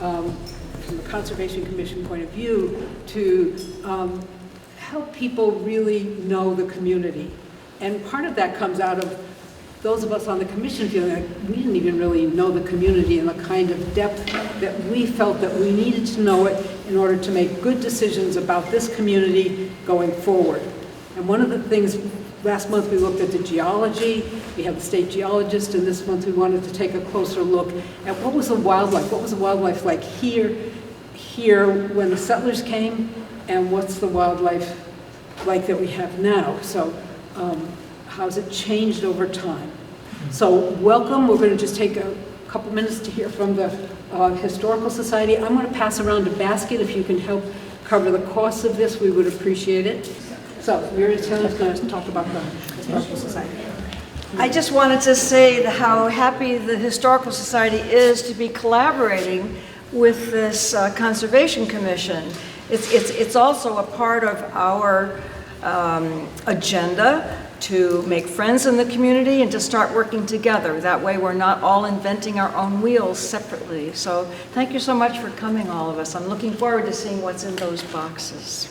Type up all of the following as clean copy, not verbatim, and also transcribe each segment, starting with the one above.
from the Conservation Commission point of view, to help people really know the community. And part of that comes out of those of us on the commission feeling like we didn't even really know the community in the kind of depth that we felt that we needed to know it in order to make good decisions about this community going forward. And one of the things, last month we looked at the geology, we have the state geologist, and this month we wanted to take a closer look at what was the wildlife like here when the settlers came, and what's the wildlife like that we have now. So how's it changed over time? So welcome. We're going to just take a couple minutes to hear from the Historical Society. I'm going to pass around a basket. If you can help cover the costs of this, we would appreciate it. So Mary Taylor's going to talk about the Historical Society. I just wanted to say how happy the Historical Society is to be collaborating with this Conservation Commission. It's also a part of our agenda to make friends in the community and to start working together. That way we're not all inventing our own wheels separately. So thank you so much for coming, all of us. I'm looking forward to seeing what's in those boxes.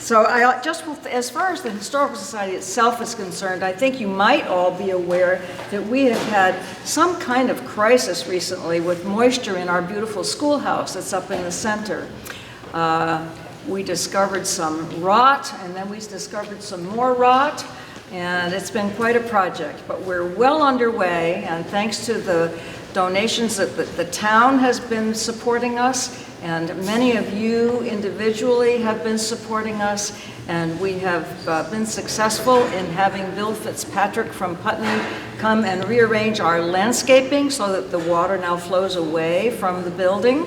So as far as the Historical Society itself is concerned, I think you might all be aware that we have had some kind of crisis recently with moisture in our beautiful schoolhouse that's up in the center. We discovered some rot, and then we discovered some more rot, and it's been quite a project, but we're well underway, and thanks to the donations that the town has been supporting us, and many of you individually have been supporting us, and we have been successful in having Bill Fitzpatrick from Putney come and rearrange our landscaping so that the water now flows away from the building.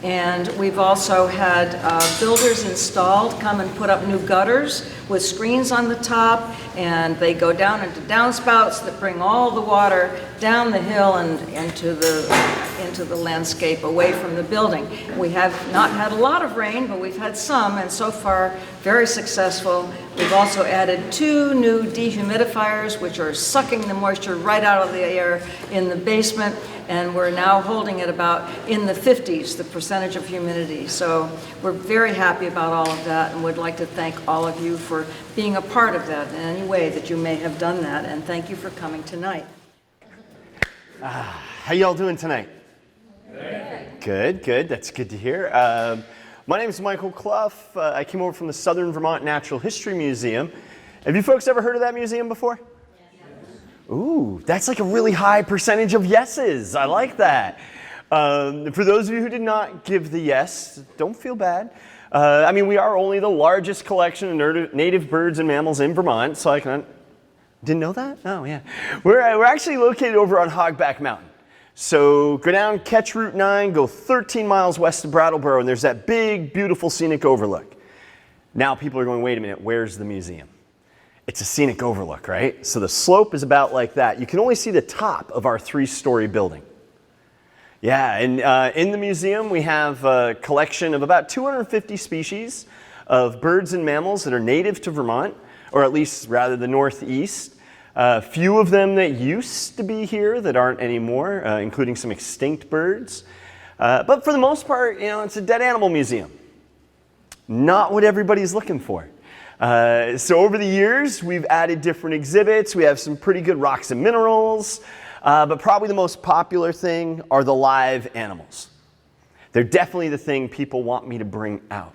And we've also had builders installed come and put up new gutters with screens on the top, and they go down into downspouts that bring all the water down the hill and into the landscape away from the building. We have not had a lot of rain, but we've had some, and so far very successful. We've also added 2 new dehumidifiers, which are sucking the moisture right out of the air in the basement, and we're now holding it about in the 50s, the percentage of humidity. So we're very happy about all of that, and would like to thank all of you for being a part of that in any way that you may have done that, and thank you for coming tonight. How y'all doing tonight? Good, good. That's good to hear. My name is Michael Clough. I came over from the Southern Vermont Natural History Museum. Have you folks ever heard of that museum before? Ooh, that's like a really high percentage of yeses. I like that. For those of you who did not give the yes, don't feel bad. I mean, we are only the largest collection of native birds and mammals in Vermont, so I didn't know that? Oh, yeah. We're actually located over on Hogback Mountain. So go down, catch Route 9, go 13 miles west of Brattleboro, and there's that big, beautiful scenic overlook. Now people are going, wait a minute, where's the museum? It's a scenic overlook, right? So the slope is about like that. You can only see the top of our 3-story building. Yeah, and in the museum we have a collection of about 250 species of birds and mammals that are native to Vermont, or at least rather the Northeast. A few of them that used to be here that aren't anymore, including some extinct birds. But for the most part, you know, it's a dead animal museum. Not what everybody's looking for. So over the years, we've added different exhibits. We have some pretty good rocks and minerals. But probably the most popular thing are the live animals. They're definitely the thing people want me to bring out.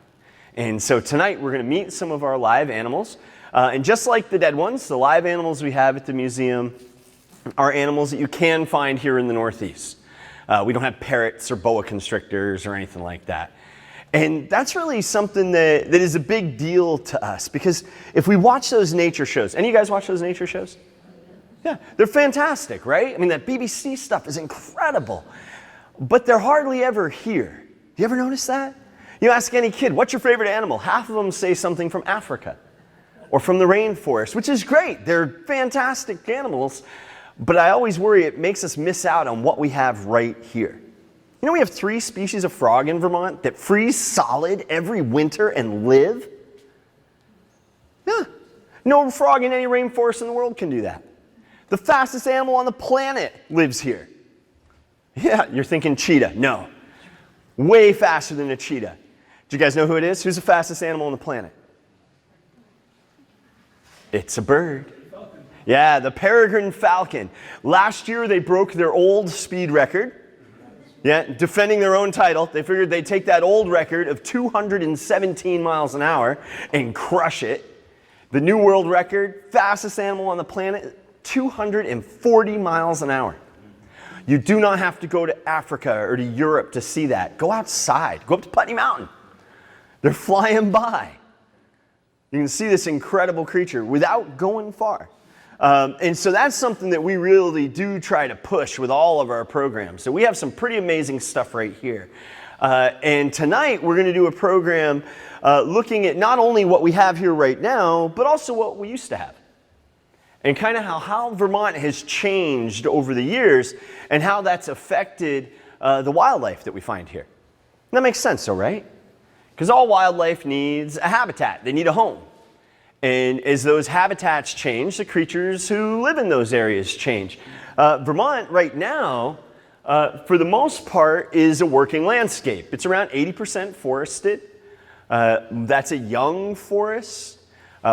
And so tonight, we're going to meet some of our live animals. And just like the dead ones, the live animals we have at the museum are animals that you can find here in the Northeast. We don't have parrots or boa constrictors or anything like that. And that's really something that is a big deal to us, because if we watch those nature shows, any of you guys watch those nature shows? Yeah, they're fantastic, right? I mean, that BBC stuff is incredible, but they're hardly ever here. Do you ever notice that? You ask any kid, what's your favorite animal? Half of them say something from Africa or from the rainforest, which is great. They're fantastic animals, but I always worry it makes us miss out on what we have right here. You know, we have 3 species of frog in Vermont that freeze solid every winter and live. Yeah, no frog in any rainforest in the world can do that. The fastest animal on the planet lives here. Yeah, you're thinking cheetah. No. way faster than a cheetah. Do you guys know who it is? Who's the fastest animal on the planet? It's a bird. Yeah, the peregrine falcon. Last year they broke their old speed record. Yeah, defending their own title. They figured they'd take that old record of 217 miles an hour and crush it. The new world record, fastest animal on the planet, 240 miles an hour. You do not have to go to Africa or to Europe to see that. Go outside. Go up to Putney Mountain. They're flying by. You can see this incredible creature without going far. And so that's something that we really do try to push with all of our programs. So we have some pretty amazing stuff right here. And tonight we're going to do a program looking at not only what we have here right now, but also what we used to have. And kind of how Vermont has changed over the years and how that's affected the wildlife that we find here. That makes sense though, right? Because all wildlife needs a habitat. They need a home. And as those habitats change, the creatures who live in those areas change. Vermont right now, for the most part, is a working landscape. It's around 80% forested. That's a young forest.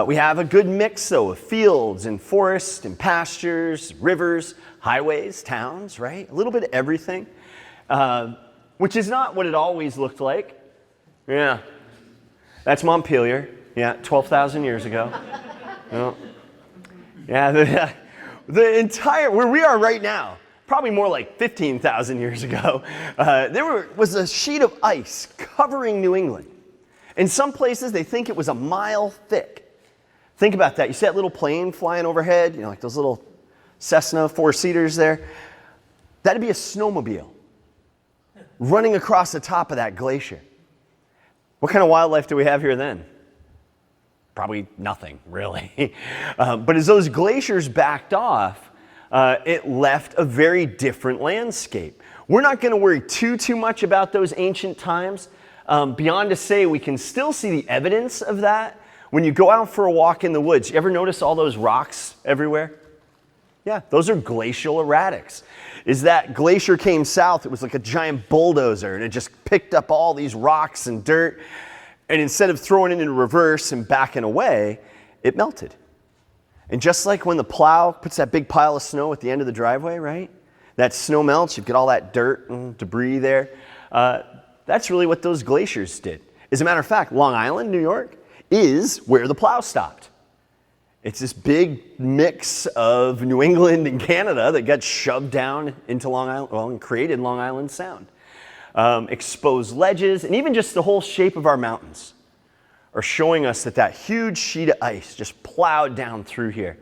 We have a good mix, though, of fields and forests and pastures, rivers, highways, towns, right? A little bit of everything, which is not what it always looked like. Yeah, that's Montpelier. Yeah, 12,000 years ago. Well, yeah, the entire, where we are right now, probably more like 15,000 years ago, there was a sheet of ice covering New England. In some places, they think it was a mile thick. Think about that. You see that little plane flying overhead, you know, like those little Cessna four-seaters there? That'd be a snowmobile running across the top of that glacier. What kind of wildlife do we have here then? Probably nothing, really. But as those glaciers backed off, it left a very different landscape. We're not going to worry too much about those ancient times. Beyond to say we can still see the evidence of that when you go out for a walk in the woods. You ever notice all those rocks everywhere? Yeah, those are glacial erratics. As that glacier came south, it was like a giant bulldozer, and it just picked up all these rocks and dirt, and instead of throwing it in reverse and backing away, it melted. And just like when the plow puts that big pile of snow at the end of the driveway, right? That snow melts, you get all that dirt and debris there. That's really what those glaciers did. As a matter of fact, Long Island, New York, is where the plow stopped. It's this big mix of New England and Canada that got shoved down into Long Island, well, and created Long Island Sound. Exposed ledges, and even just the whole shape of our mountains are showing us that huge sheet of ice just plowed down through here.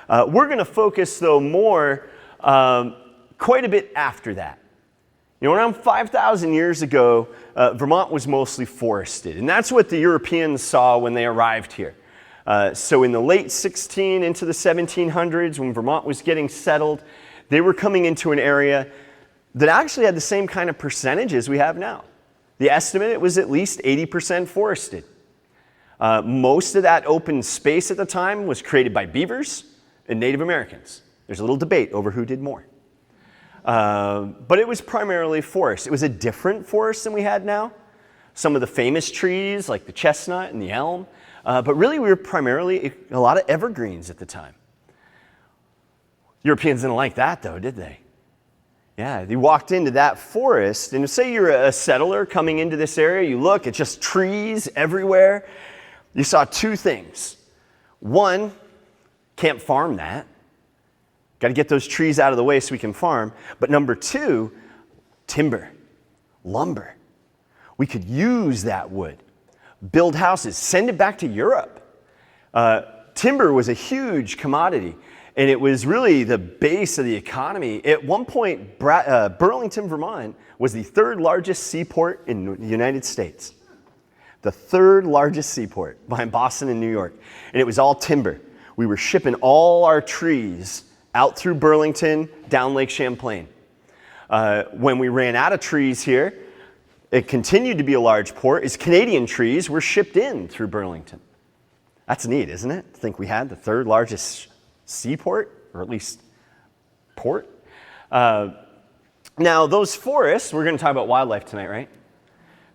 We're going to focus, though, more quite a bit after that. You know, around 5,000 years ago, Vermont was mostly forested, and that's what the Europeans saw when they arrived here. So in the late 16 into the 1700s, when Vermont was getting settled, they were coming into an area that actually had the same kind of percentages we have now. The estimate, it was at least 80% forested. Most of that open space at the time was created by beavers and Native Americans. There's a little debate over who did more. But it was primarily forest. It was a different forest than we had now. Some of the famous trees like the chestnut and the elm, but really we were primarily a lot of evergreens at the time. Europeans didn't like that though, did they? Yeah, you walked into that forest, and say you're a settler coming into this area, you look, it's just trees everywhere. You saw two things. One, can't farm that. Got to get those trees out of the way so we can farm. But number two, timber, lumber. We could use that wood, build houses, send it back to Europe. Timber was a huge commodity, and it was really the base of the economy. At one point, Burlington, Vermont was the third largest seaport in the United States. The third largest seaport behind Boston and New York. And it was all timber. We were shipping all our trees out through Burlington, down Lake Champlain. When we ran out of trees here, it continued to be a large port, as Canadian trees were shipped in through Burlington. That's neat, isn't it? To think we had the third largest seaport, or at least port. Now, those forests, we're going to talk about wildlife tonight, right?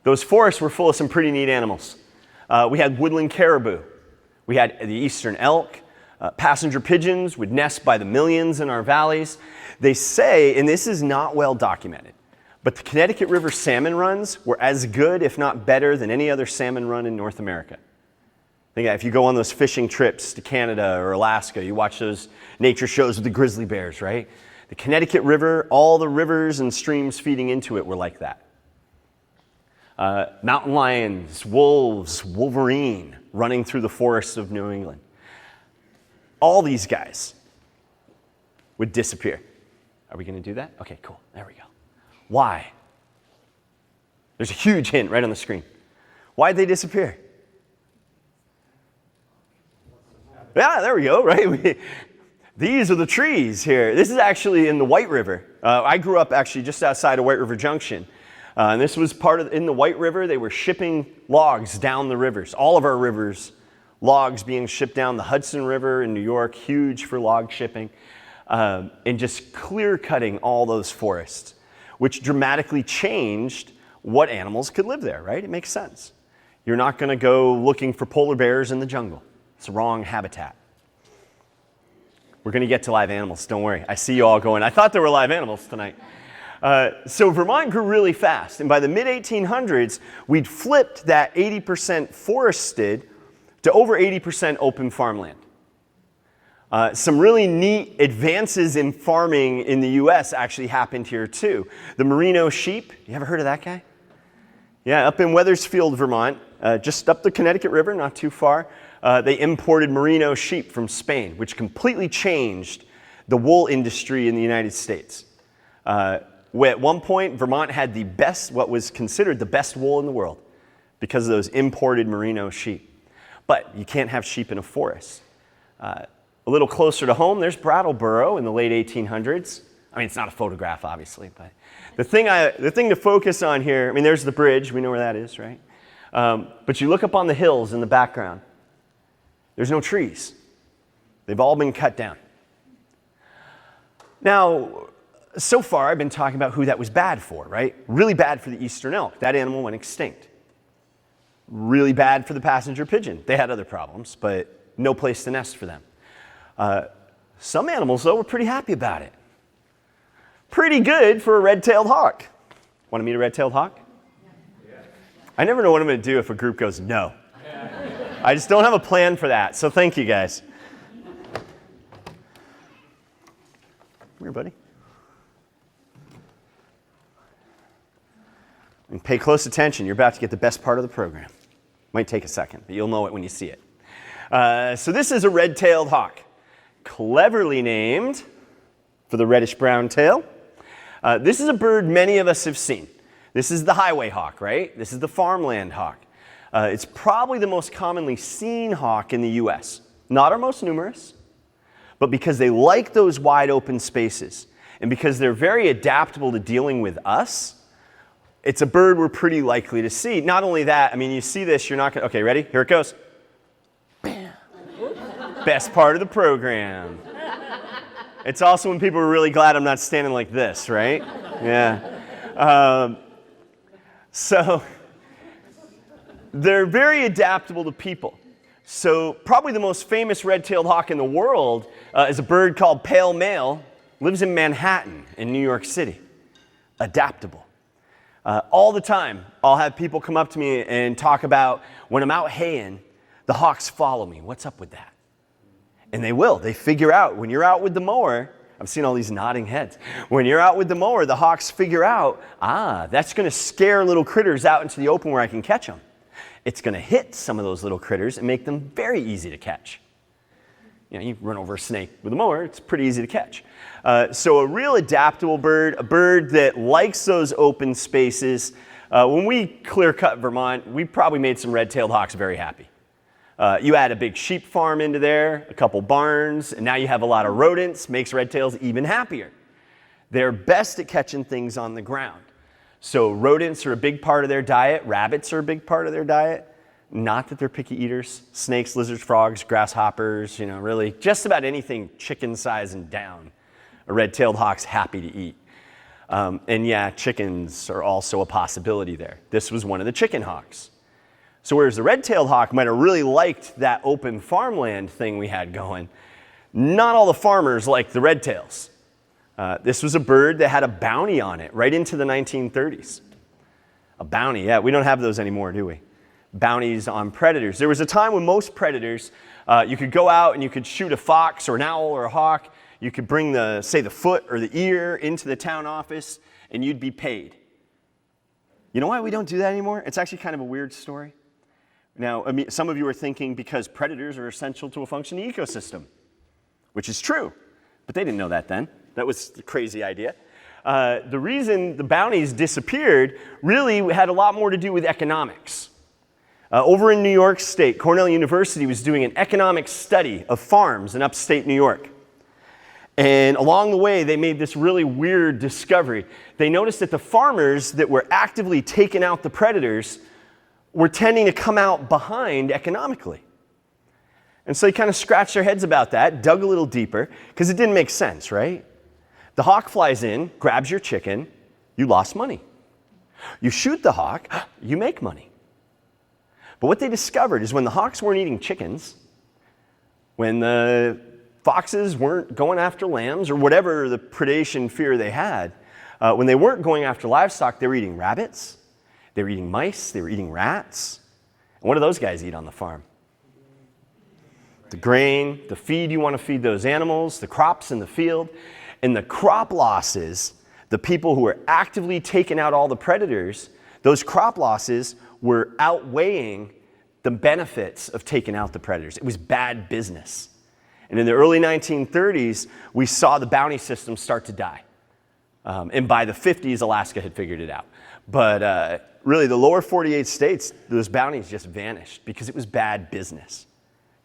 those forests were full of some pretty neat animals. We had woodland caribou. We had the eastern elk. Passenger pigeons would nest by the millions in our valleys. They say, and this is not well documented, but the Connecticut River salmon runs were as good, if not better, than any other salmon run in North America. Think if you go on those fishing trips to Canada or Alaska, you watch those nature shows with the grizzly bears, right? The Connecticut River, all the rivers and streams feeding into it were like that. Mountain lions, wolves, wolverine running through the forests of New England. All these guys would disappear. Are we going to do that? Okay, cool. There we go. Why? There's a huge hint right on the screen. Why'd they disappear? Yeah, there we go, right? These are the trees here. This is actually in the White River. I grew up actually just outside of White River Junction. And this was in the White River. They were shipping logs down the rivers. All of our rivers, logs being shipped down. The Hudson River in New York, huge for log shipping. And just clear cutting all those forests, which dramatically changed what animals could live there, right? It makes sense. You're not going to go looking for polar bears in the jungle. It's the wrong habitat. We're going to get to live animals, don't worry. I see you all going, I thought there were live animals tonight. So Vermont grew really fast, and by the mid-1800s, we'd flipped that 80% forested to over 80% open farmland. Some really neat advances in farming in the US actually happened here too. The merino sheep, you ever heard of that guy? Yeah, up in Wethersfield, Vermont, just up the Connecticut River, not too far. They imported merino sheep from Spain, which completely changed the wool industry in the United States. At one point, Vermont had what was considered the best wool in the world because of those imported merino sheep. But you can't have sheep in a forest. A little closer to home, there's Brattleboro in the late 1800s. I mean, it's not a photograph, obviously, but the thing to focus on here, I mean, there's the bridge. We know where that is, right? But you look up on the hills in the background. There's no trees. They've all been cut down. Now, so far, I've been talking about who that was bad for, right? Really bad for the eastern elk. That animal went extinct. Really bad for the passenger pigeon. They had other problems, but no place to nest for them. Some animals, though, were pretty happy about it. Pretty good for a red-tailed hawk. Want to meet a red-tailed hawk? I never know what I'm going to do if a group goes no. I just don't have a plan for that, so thank you, guys. Come here, buddy. And pay close attention. You're about to get the best part of the program. Might take a second, but you'll know it when you see it. So this is a red-tailed hawk, cleverly named for the reddish-brown tail. This is a bird many of us have seen. This is the highway hawk, right? This is the farmland hawk. It's probably the most commonly seen hawk in the U.S. Not our most numerous, but because they like those wide open spaces and because they're very adaptable to dealing with us, it's a bird we're pretty likely to see. Not only that, I mean, you see this, you're not going to, okay, ready? Here it goes. Bam. Best part of the program. It's also when people are really glad I'm not standing like this, right? Yeah. So they're very adaptable to people. So probably the most famous red-tailed hawk in the world is a bird called pale male, lives in Manhattan in New York City. Adaptable. All the time, I'll have people come up to me and talk about when I'm out haying, the hawks follow me. What's up with that? And they will. They figure out when you're out with the mower, I've seen all these nodding heads. When you're out with the mower, the hawks figure out, that's going to scare little critters out into the open where I can catch them. It's going to hit some of those little critters and make them very easy to catch. You know, you run over a snake with a mower, it's pretty easy to catch. So a real adaptable bird, a bird that likes those open spaces. When we clear-cut Vermont, we probably made some red-tailed hawks very happy. You add a big sheep farm into there, a couple barns, and now you have a lot of rodents, makes red-tails even happier. They're best at catching things on the ground. So rodents are a big part of their diet. Rabbits are a big part of their diet. Not that they're picky eaters. Snakes, lizards, frogs, grasshoppers, really just about anything chicken size and down. A red-tailed hawk's happy to eat. And yeah, chickens are also a possibility there. This was one of the chicken hawks. So whereas the red-tailed hawk might have really liked that open farmland thing we had going, not all the farmers liked the red-tails. This was a bird that had a bounty on it right into the 1930s. A bounty, yeah, we don't have those anymore, do we? Bounties on predators. There was a time when most predators, you could go out and you could shoot a fox or an owl or a hawk. You could bring say the foot or the ear into the town office and you'd be paid. You know why we don't do that anymore? It's actually kind of a weird story. Now, some of you are thinking because predators are essential to a functioning ecosystem, which is true, but they didn't know that then. That was a crazy idea. The reason the bounties disappeared really had a lot more to do with economics. Over in New York State, Cornell University was doing an economic study of farms in upstate New York. And along the way, they made this really weird discovery. They noticed that the farmers that were actively taking out the predators were tending to come out behind economically. And so they kind of scratched their heads about that, dug a little deeper, because it didn't make sense, right? The hawk flies in, grabs your chicken, you lost money. You shoot the hawk, you make money. But what they discovered is when the hawks weren't eating chickens, when the foxes weren't going after lambs or whatever the predation fear they had, when they weren't going after livestock, they were eating rabbits, they were eating mice, they were eating rats. And what do those guys eat on the farm? The grain, the feed you want to feed those animals, the crops in the field. And the crop losses, the people who were actively taking out all the predators, those crop losses were outweighing the benefits of taking out the predators. It was bad business. And in the early 1930s, we saw the bounty system start to die. And by the 50s, Alaska had figured it out. But really, the lower 48 states, those bounties just vanished because it was bad business.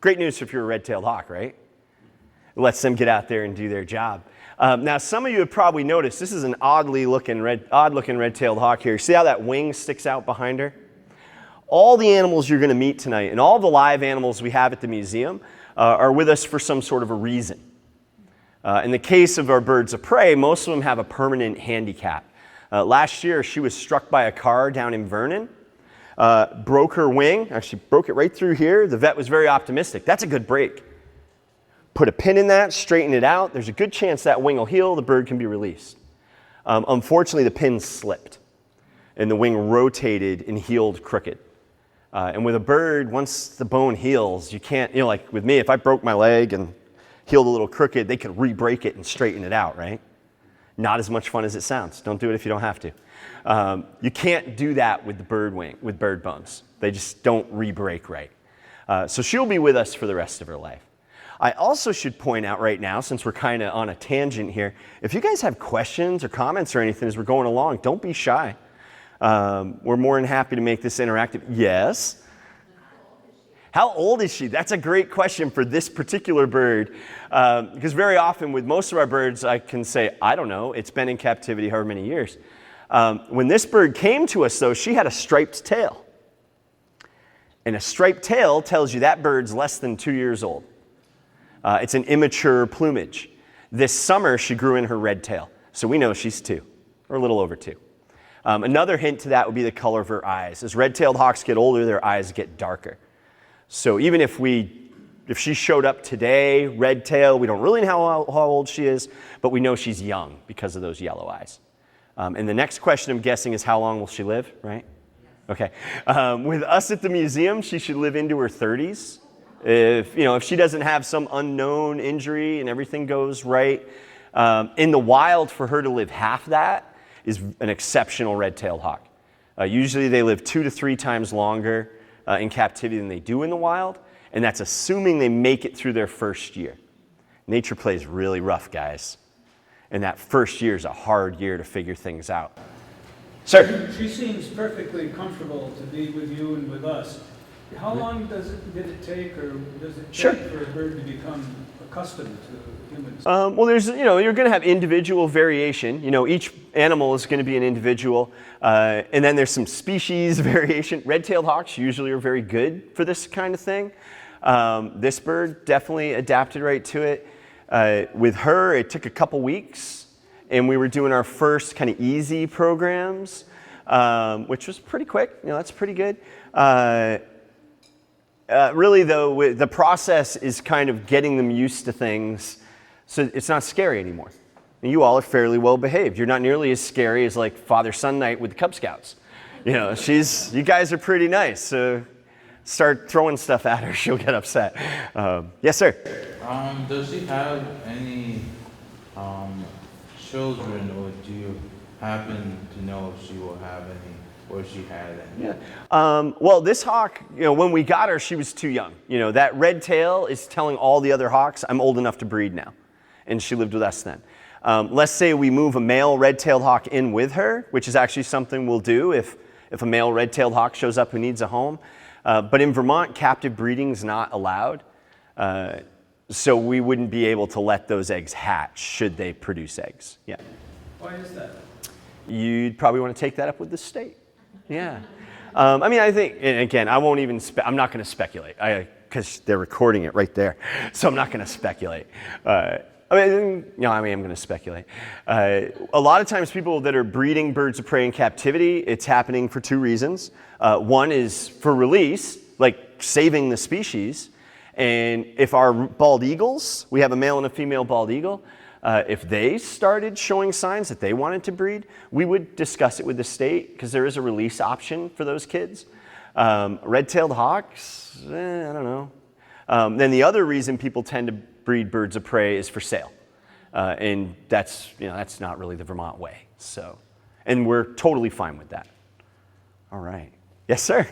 Great news if you're a red-tailed hawk, right? It lets them get out there and do their job. Now, some of you have probably noticed, this is an odd-looking red-tailed hawk here. See how that wing sticks out behind her? All the animals you're going to meet tonight, and all the live animals we have at the museum, are with us for some sort of a reason. In the case of our birds of prey, most of them have a permanent handicap. Last year, she was struck by a car down in Vernon, broke her wing, actually broke it right through here. The vet was very optimistic. That's a good break. Put a pin in that, straighten it out. There's a good chance that wing will heal, the bird can be released. Unfortunately, the pin slipped, and the wing rotated and healed crooked. And with a bird, once the bone heals, you can't, like with me, if I broke my leg and healed a little crooked, they could re-break it and straighten it out, right? Not as much fun as it sounds. Don't do it if you don't have to. You can't do that with the bird wing, with bird bones. They just don't re-break right. So she'll be with us for the rest of her life. I also should point out right now, since we're kind of on a tangent here, if you guys have questions or comments or anything as we're going along, don't be shy. We're more than happy to make this interactive. Yes? How old is she? That's a great question for this particular bird, because very often with most of our birds, I can say, I don't know, it's been in captivity however many years. When this bird came to us, though, she had a striped tail. And a striped tail tells you that bird's less than 2 years old. It's an immature plumage. This summer, she grew in her red tail, so we know she's 2, or a little over 2. Another hint to that would be the color of her eyes. As red-tailed hawks get older, their eyes get darker. So even if she showed up today, red tail, we don't really know how old she is, but we know she's young because of those yellow eyes. And the next question I'm guessing is how long will she live, right? Okay. With us at the museum, she should live into her 30s. If she doesn't have some unknown injury and everything goes right. In the wild, for her to live half that is an exceptional red-tailed hawk. Usually they live 2 to 3 times longer in captivity than they do in the wild, and that's assuming they make it through their first year. Nature plays really rough, guys. And that first year is a hard year to figure things out. Sir? She seems perfectly comfortable to be with you and with us. How long did it take, or does it take for a bird to become accustomed to humans? Well, there's, you're going to have individual variation. Each animal is going to be an individual. And then there's some species variation. Red-tailed hawks usually are very good for this kind of thing. This bird definitely adapted right to it. With her, it took a couple weeks. and we were doing our first kind of easy programs, which was pretty quick. You know, that's pretty good. Really, though, the process is kind of getting them used to things so it's not scary anymore. And you all are fairly well behaved. You're not nearly as scary as like Father-Son night with the Cub Scouts. You know, you guys are pretty nice. So start throwing stuff at her, she'll get upset. Yes, sir? Does she have any children, or do you happen to know if she will have any, or if she had any? Yeah. Well, this hawk, you know, when we got her, she was too young. You know, that red tail is telling all the other hawks, I'm old enough to breed now. And she lived with us then. Let's say we move a male red-tailed hawk in with her, which is actually something we'll do if a male red-tailed hawk shows up who needs a home. But in Vermont, captive breeding is not allowed. So we wouldn't be able to let those eggs hatch should they produce eggs. Yeah. Why is that? You'd probably want to take that up with the state. Yeah. I mean, I think, and again, I won't even, I'm not going to speculate because they're recording it right there. So I'm not going to speculate. I'm going to speculate. A lot of times people that are breeding birds of prey in captivity, it's happening for two reasons. One is for release, like saving the species. And if our bald eagles, we have a male and a female bald eagle, if they started showing signs that they wanted to breed, we would discuss it with the state because there is a release option for those kids. Red-tailed hawks, I don't know. Then the other reason people tend to breed birds of prey is for sale. And that's not really the Vermont way. So, and we're totally fine with that. All right. Yes, sir?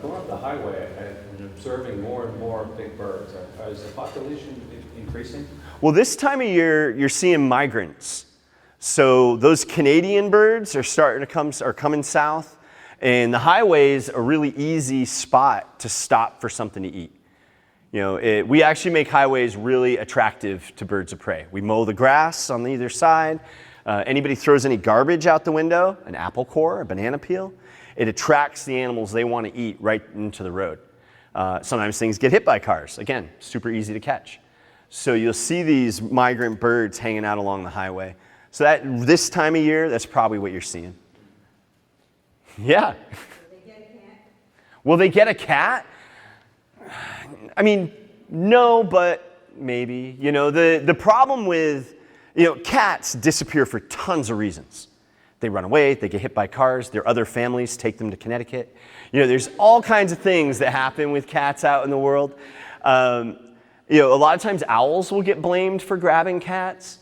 Going up the highway and observing more and more big birds, is the population increasing? Well, this time of year, you're seeing migrants. So those Canadian birds are coming south, and the highway is a really easy spot to stop for something to eat. You know, we actually make highways really attractive to birds of prey. We mow the grass on either side. Anybody throws any garbage out the window, an apple core, a banana peel, it attracts the animals they want to eat right into the road. Sometimes things get hit by cars. Again, super easy to catch. So you'll see these migrant birds hanging out along the highway. So this time of year, that's probably what you're seeing. Yeah. Will they get a cat? I mean, no, but maybe. You know, the problem with, cats disappear for tons of reasons. They run away, they get hit by cars, their other families take them to Connecticut. You know, there's all kinds of things that happen with cats out in the world. A lot of times owls will get blamed for grabbing cats.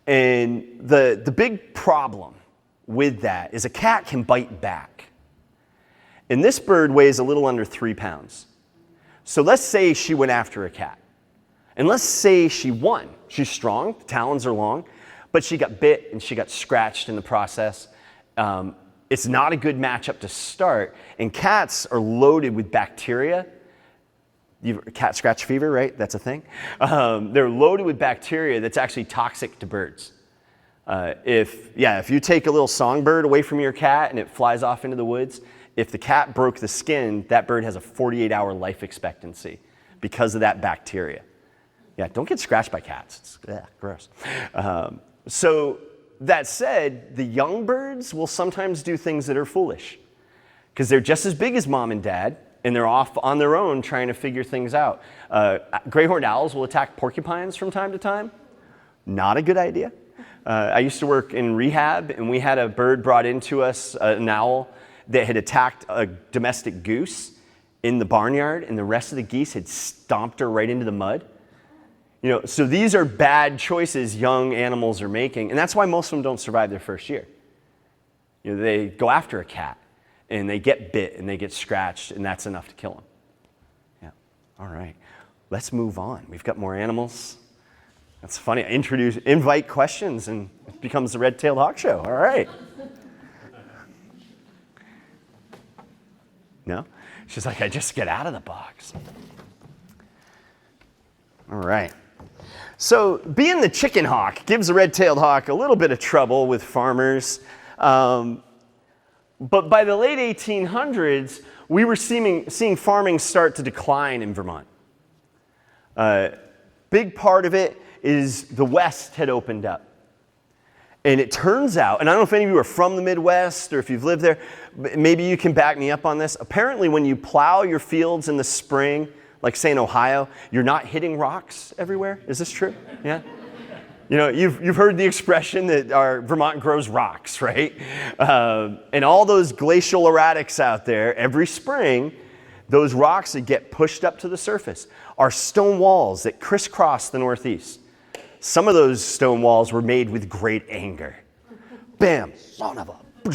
And the big problem with that is a cat can bite back. And this bird weighs a little under 3 pounds. So let's say she went after a cat. And let's say she won. She's strong, the talons are long, but she got bit and she got scratched in the process. It's not a good matchup to start. And cats are loaded with bacteria. Cat scratch fever, right? That's a thing. They're loaded with bacteria that's actually toxic to birds. If you take a little songbird away from your cat and it flies off into the woods, if the cat broke the skin, that bird has a 48-hour life expectancy because of that bacteria. Yeah, don't get scratched by cats. It's gross. So that said, the young birds will sometimes do things that are foolish because they're just as big as mom and dad, and they're off on their own trying to figure things out. Greyhorned owls will attack porcupines from time to time. Not a good idea. I used to work in rehab, and we had a bird brought into us, an owl, that had attacked a domestic goose in the barnyard, and the rest of the geese had stomped her right into the mud. So these are bad choices young animals are making, and that's why most of them don't survive their first year. They go after a cat, and they get bit, and they get scratched, and that's enough to kill them. Yeah. All right. Let's move on. We've got more animals. That's funny. Invite questions, and it becomes the Red-Tailed Hawk Show. All right. No? She's like, I just get out of the box. All right. So being the chicken hawk gives the red-tailed hawk a little bit of trouble with farmers. But by the late 1800s, we were seeing farming start to decline in Vermont. Big part of it is the West had opened up. And it turns out, and I don't know if any of you are from the Midwest or if you've lived there, maybe you can back me up on this. Apparently when you plow your fields in the spring, like say in Ohio, you're not hitting rocks everywhere. Is this true? Yeah? You know, you've heard the expression that our Vermont grows rocks, right? And all those glacial erratics out there, every spring, those rocks that get pushed up to the surface are stone walls that crisscross the Northeast. Some of those stone walls were made with great anger. Bam, son of a,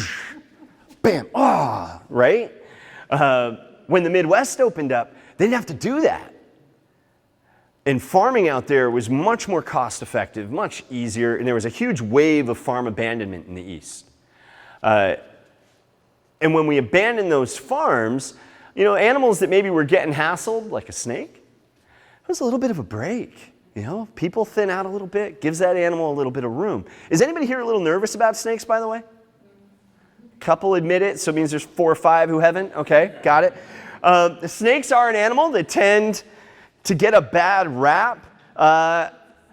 bam, right? When the Midwest opened up, they didn't have to do that. And farming out there was much more cost effective, much easier, and there was a huge wave of farm abandonment in the East. And when we abandoned those farms, you know, animals that maybe were getting hassled, like a snake, it was a little bit of a break. You know, people thin out a little bit, gives that animal a little bit of room. Is anybody here a little nervous about snakes, by the way? Couple admit it, so it means there's 4 or 5 who haven't. Okay, got it. The snakes are an animal that tend to get a bad rap.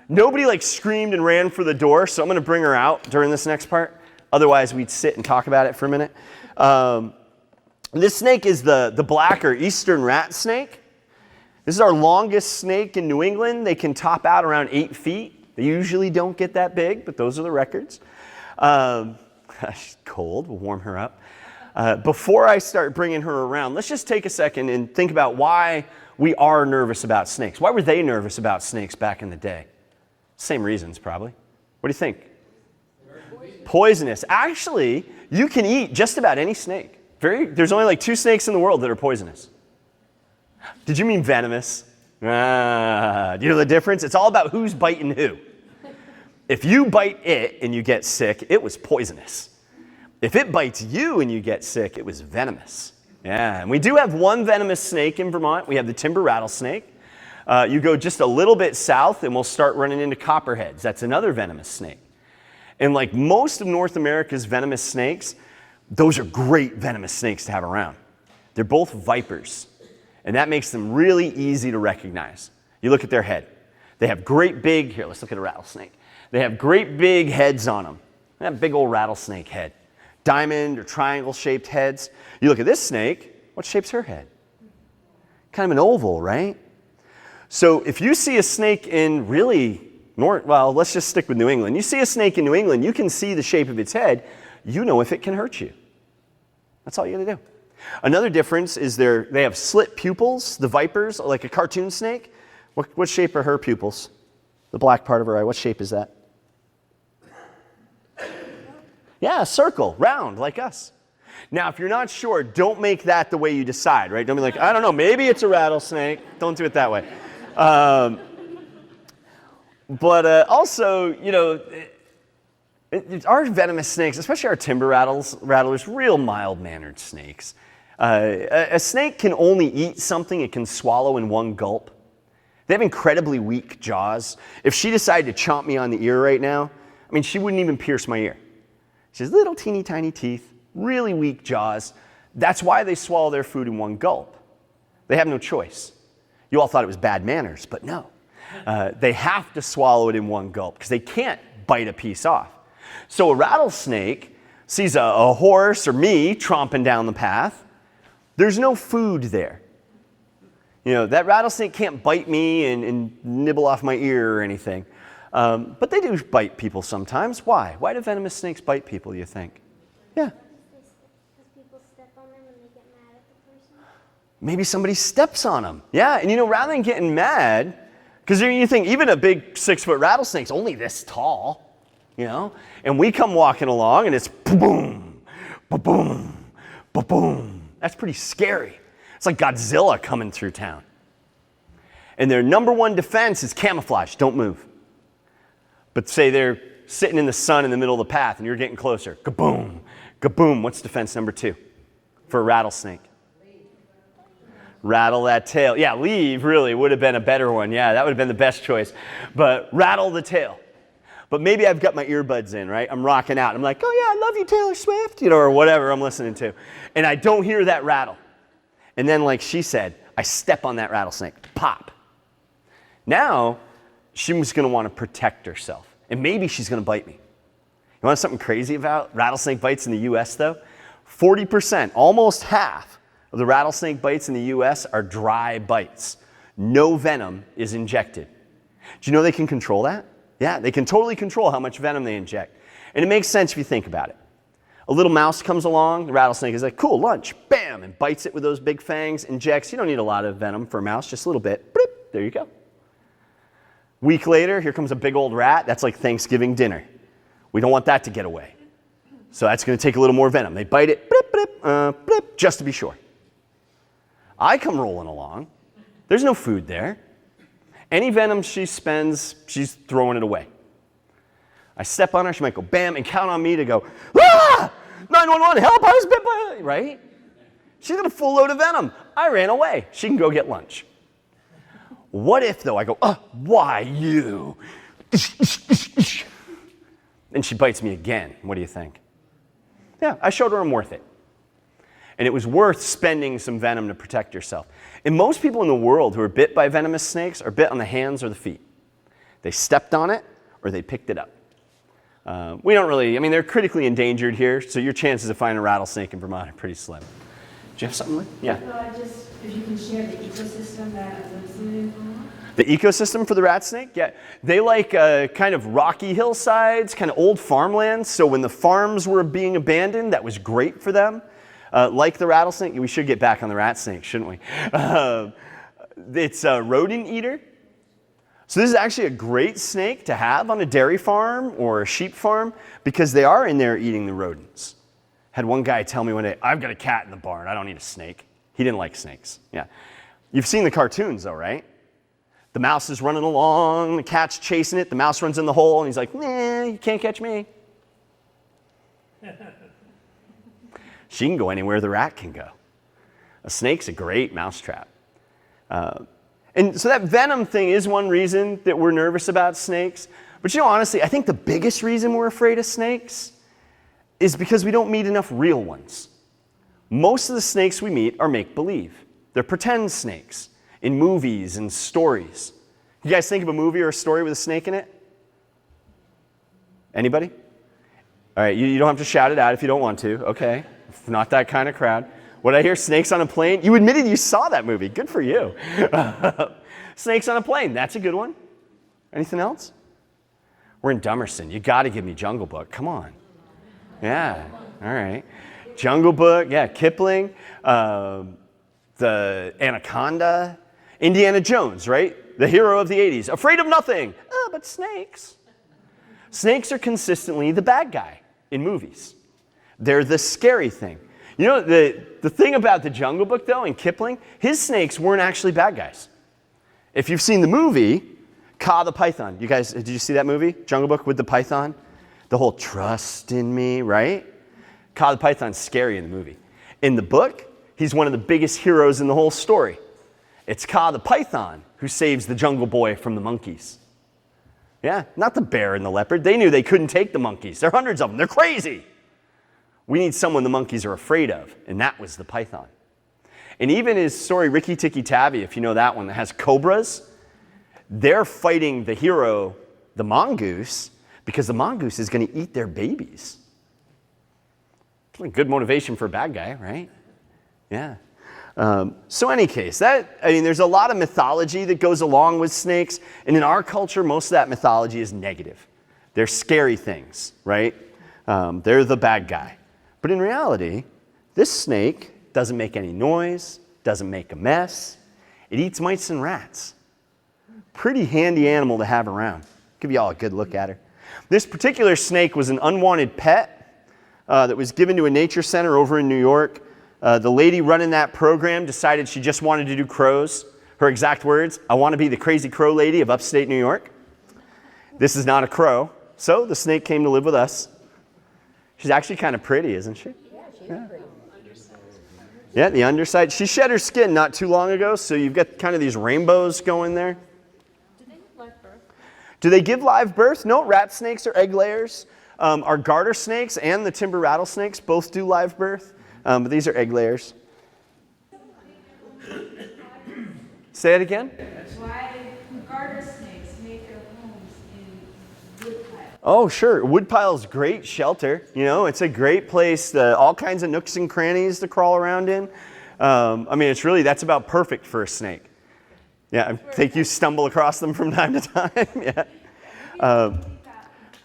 Nobody like screamed and ran for the door, so I'm going to bring her out during this next part. Otherwise, we'd sit and talk about it for a minute. This snake is the black or eastern rat snake. This is our longest snake in New England. They can top out around 8 feet. They usually don't get that big, but those are the records. She's cold. We'll warm her up. Before I start bringing her around, let's just take a second and think about why we are nervous about snakes. Why were they nervous about snakes back in the day? Same reasons, probably. What do you think? Poisonous. Actually, you can eat just about any snake. There's only like 2 snakes in the world that are poisonous. Did you mean venomous? Do you know the difference? It's all about who's biting who. If you bite it and you get sick, it was poisonous. If it bites you and you get sick, it was venomous. Yeah, and we do have one venomous snake in Vermont. We have the timber rattlesnake. You go just a little bit south and we'll start running into copperheads. That's another venomous snake. And like most of North America's venomous snakes, those are great venomous snakes to have around. They're both vipers. And that makes them really easy to recognize. You look at their head. They have great big, here, let's look at a rattlesnake. They have great big heads on them. They have big old rattlesnake head. Diamond or triangle shaped heads. You look at this snake, what shape's her head? Kind of an oval, right? So if you see a snake in well, let's just stick with New England. You see a snake in New England, you can see the shape of its head. You know if it can hurt you. That's all you gotta do. Another difference is they have slit pupils, the vipers, like a cartoon snake. What shape are her pupils? The black part of her eye, what shape is that? Yeah, a circle, round, like us. Now, if you're not sure, don't make that the way you decide, right? Don't be like, I don't know, maybe it's a rattlesnake. Don't do it that way. But also, you know, our venomous snakes, especially our timber rattlers, real mild-mannered snakes. A snake can only eat something it can swallow in one gulp. They have incredibly weak jaws. If she decided to chomp me on the ear right now, I mean, she wouldn't even pierce my ear. She has little teeny tiny teeth, really weak jaws. That's why they swallow their food in one gulp. They have no choice. You all thought it was bad manners, but no. They have to swallow it in one gulp because they can't bite a piece off. So a rattlesnake sees a horse or me tromping down the path. There's no food there. You know, that rattlesnake can't bite me and nibble off my ear or anything. But they do bite people sometimes. Why? Why do venomous snakes bite people, you think? Yeah. Because people step on them and they get mad at the person? Maybe somebody steps on them. Yeah, and you know, rather than getting mad, because you think even a big 6-foot rattlesnake's only this tall, you know? And we come walking along and it's boom, boom, boom. That's pretty scary. It's like Godzilla coming through town. And their number one defense is camouflage. Don't move. But say they're sitting in the sun in the middle of the path and you're getting closer. Kaboom, kaboom. What's defense number 2 for a rattlesnake? Rattle that tail. Yeah, leave really would have been a better one. Yeah, that would have been the best choice. But rattle the tail. But maybe I've got my earbuds in, right? I'm rocking out. I'm like, oh yeah, I love you, Taylor Swift, you know, or whatever I'm listening to. And I don't hear that rattle. And then like she said, I step on that rattlesnake, pop. Now, she was gonna wanna protect herself. And maybe she's gonna bite me. You want something crazy about rattlesnake bites in the U.S., though? 40%, almost half of the rattlesnake bites in the U.S. are dry bites. No venom is injected. Do you know they can control that? Yeah, they can totally control how much venom they inject. And it makes sense if you think about it. A little mouse comes along, the rattlesnake is like, cool, lunch, bam, and bites it with those big fangs, injects. You don't need a lot of venom for a mouse, just a little bit. Bloop, there you go. Week later, here comes a big old rat. That's like Thanksgiving dinner. We don't want that to get away. So that's going to take a little more venom. They bite it, bloop, bloop, bloop, just to be sure. I come rolling along. There's no food there. Any venom she spends, she's throwing it away. I step on her, she might go bam, and count on me to go, ah! 911, help, I was bit by, right? She's got a full load of venom. I ran away. She can go get lunch. What if, though, I go, why you? And she bites me again. What do you think? Yeah, I showed her I'm worth it. And it was worth spending some venom to protect yourself. And most people in the world who are bit by venomous snakes are bit on the hands or the feet. They stepped on it or they picked it up. We don't really, I mean, they're critically endangered here, so your chances of finding a rattlesnake in Vermont are pretty slim. Do you have something, Lee? Yeah. Just if you can share the ecosystem that lives in Vermont. The ecosystem for the rat snake? Yeah. They like kind of rocky hillsides, kind of old farmlands. So when the farms were being abandoned, that was great for them. Like the rattlesnake, we should get back on the rat snake, shouldn't we? It's a rodent eater. So this is actually a great snake to have on a dairy farm or a sheep farm because they are in there eating the rodents. Had one guy tell me one day, I've got a cat in the barn, I don't need a snake. He didn't like snakes. Yeah. You've seen the cartoons though, right? The mouse is running along, the cat's chasing it, the mouse runs in the hole, and he's like, nah, you can't catch me. She can go anywhere the rat can go. A snake's a great mousetrap. And so that venom thing is one reason that we're nervous about snakes. But you know, honestly, I think the biggest reason we're afraid of snakes is because we don't meet enough real ones. Most of the snakes we meet are make-believe. They're pretend snakes in movies and stories. You guys think of a movie or a story with a snake in it? Anybody? All right, you don't have to shout it out if you don't want to, okay? Not that kind of crowd. What I hear, snakes on a plane? You admitted you saw that movie. Good for you. Snakes on a plane, that's a good one. Anything else? We're in Dummerston. You got to give me Jungle Book. Come on. Yeah, all right. Jungle Book, yeah, Kipling, the Anaconda, Indiana Jones, right? The hero of the 80s. Afraid of nothing. Oh, but snakes. Snakes are consistently the bad guy in movies. They're the scary thing. You know, the thing about the Jungle Book, though, in Kipling, his snakes weren't actually bad guys. If you've seen the movie, Clough the Python. You guys, did you see that movie, Jungle Book with the python? The whole trust in me, right? Clough the Python's scary in the movie. In the book, he's one of the biggest heroes in the whole story. It's Clough the Python who saves the jungle boy from the monkeys. Yeah, not the bear and the leopard. They knew they couldn't take the monkeys. There are hundreds of them. They're crazy. We need someone the monkeys are afraid of, and that was the python. And even his story, Rikki Tikki Tavi, if you know that one, that has cobras, they're fighting the hero, the mongoose, because the mongoose is going to eat their babies. It's a good motivation for a bad guy, right? Yeah. So any case, there's a lot of mythology that goes along with snakes, and in our culture, most of that mythology is negative. They're scary things, right? They're the bad guy. But in reality, this snake doesn't make any noise, doesn't make a mess. It eats mice and rats. Pretty handy animal to have around. Give you all a good look at her. This particular snake was an unwanted pet that was given to a nature center over in New York. The lady running that program decided she just wanted to do crows. Her exact words, I want to be the crazy crow lady of upstate New York. This is not a crow. So the snake came to live with us. She's actually kind of pretty, isn't she? Yeah, she's pretty. Yeah, the underside. She shed her skin not too long ago, so you've got kind of these rainbows going there. Do they give live birth? Do they give live birth? No, rat snakes are egg layers. Our garter snakes and the timber rattlesnakes both do live birth, but these are egg layers. Say it again? Why garter snakes make their homes in wood piles? Oh, sure. Woodpile's great shelter. You know, it's a great place, all kinds of nooks and crannies to crawl around in. I mean, it's really, that's about perfect for a snake. Yeah, I think you stumble across them from time to time. Yeah.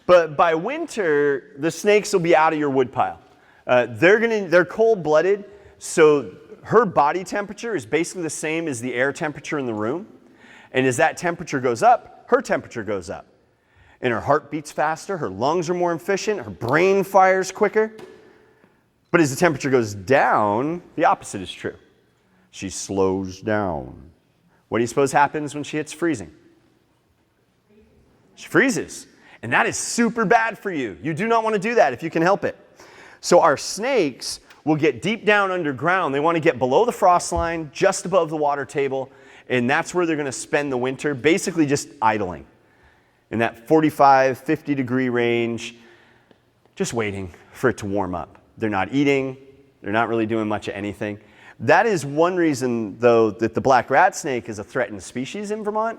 But by winter, the snakes will be out of your woodpile. They're cold-blooded, so her body temperature is basically the same as the air temperature in the room. And as that temperature goes up, her temperature goes up. And her heart beats faster, her lungs are more efficient, her brain fires quicker. But as the temperature goes down, the opposite is true. She slows down. What do you suppose happens when she hits freezing? She freezes. And that is super bad for you. You do not want to do that if you can help it. So our snakes will get deep down underground. They want to get below the frost line, just above the water table, and that's where they're going to spend the winter, basically just idling in that 45, 50 degree range, just waiting for it to warm up. They're not eating. They're not really doing much of anything. That is one reason, though, that the black rat snake is a threatened species in Vermont.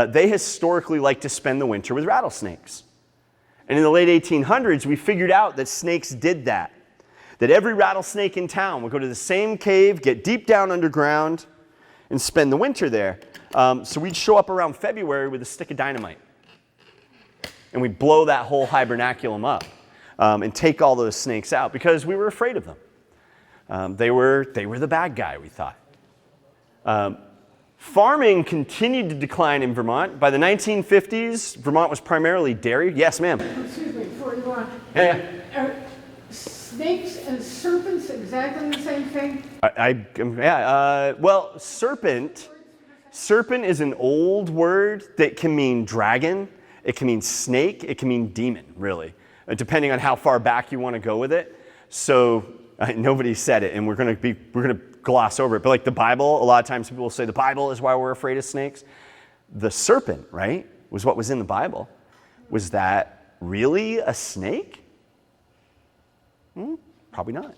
They historically like to spend the winter with rattlesnakes. And in the late 1800s, we figured out that snakes did that. That every rattlesnake in town would go to the same cave, get deep down underground, and spend the winter there. So we'd show up around February with a stick of dynamite. And we'd blow that whole hibernaculum up and take all those snakes out because we were afraid of them. They were the bad guy, we thought. Farming continued to decline in Vermont. By the 1950s, Vermont was primarily dairy. Yes, ma'am. Excuse me, before you go on. Yeah. Are snakes and serpents exactly the same thing? Well, serpent is an old word that can mean dragon. It can mean snake. It can mean demon, really, depending on how far back you want to go with it. So nobody said it, and we're going to gloss over it. But like the Bible, a lot of times people will say the Bible is why we're afraid of snakes. The serpent, right, was what was in the Bible. Was that really a snake? Probably not.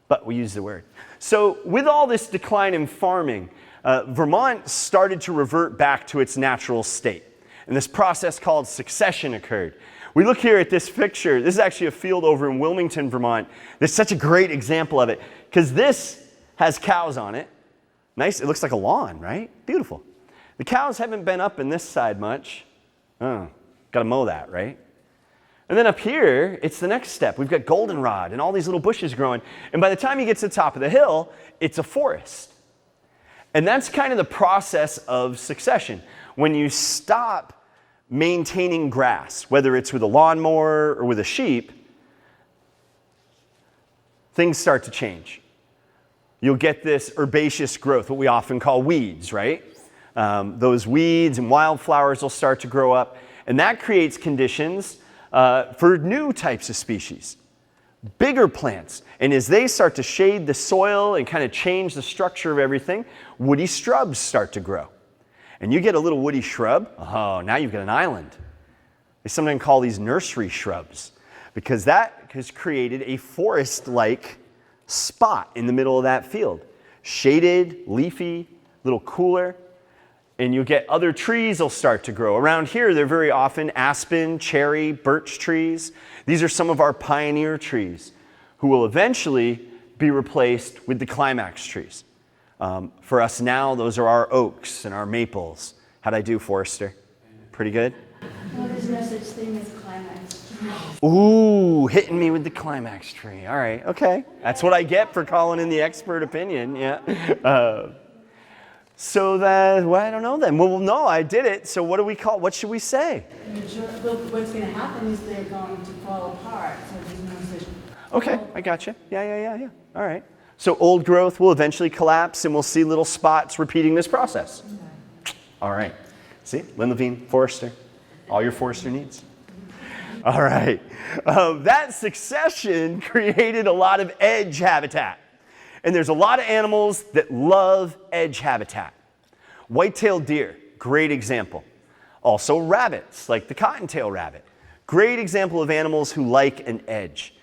But we use the word. So with all this decline in farming, Vermont started to revert back to its natural state. And this process called succession occurred. We look here at this picture. This is actually a field over in Wilmington, Vermont. There's such a great example of it because this has cows on it. Nice. It looks like a lawn, right? Beautiful. The cows haven't been up in this side much. Oh, got to mow that, right? And then up here, it's the next step. We've got goldenrod and all these little bushes growing. And by the time you get to the top of the hill, it's a forest. And that's kind of the process of succession. When you stop maintaining grass, whether it's with a lawnmower or with a sheep, things start to change. You'll get this herbaceous growth, what we often call weeds, right? Those weeds and wildflowers will start to grow up, and that creates conditions for new types of species, bigger plants. And as they start to shade the soil and kind of change the structure of everything, woody shrubs start to grow. And you get a little woody shrub, oh, now you've got an island. They sometimes call these nursery shrubs because that has created a forest-like spot in the middle of that field. Shaded, leafy, a little cooler. And you'll get other trees will start to grow. Around here, they're very often aspen, cherry, birch trees. These are some of our pioneer trees who will eventually be replaced with the climax trees. For us now, those are our oaks and our maples. How'd I do, Forrester? Pretty good? Well, there's no such thing as climax. Ooh, hitting me with the climax tree. All right, okay. That's what I get for calling in the expert opinion, yeah. So that, well, I don't know then. Well, no, I did it. So what do we call, what should we say? What's going to happen is they're going to fall apart. So there's no such. Okay, I got you. Yeah. All right. So old growth will eventually collapse and we'll see little spots repeating this process. Okay. All right. See, Lynn Levine, Forrester, all your Forrester needs. All right. That succession created a lot of edge habitat. And there's a lot of animals that love edge habitat. White-tailed deer, great example. Also rabbits, like the cottontail rabbit. Great example of animals who like an edge.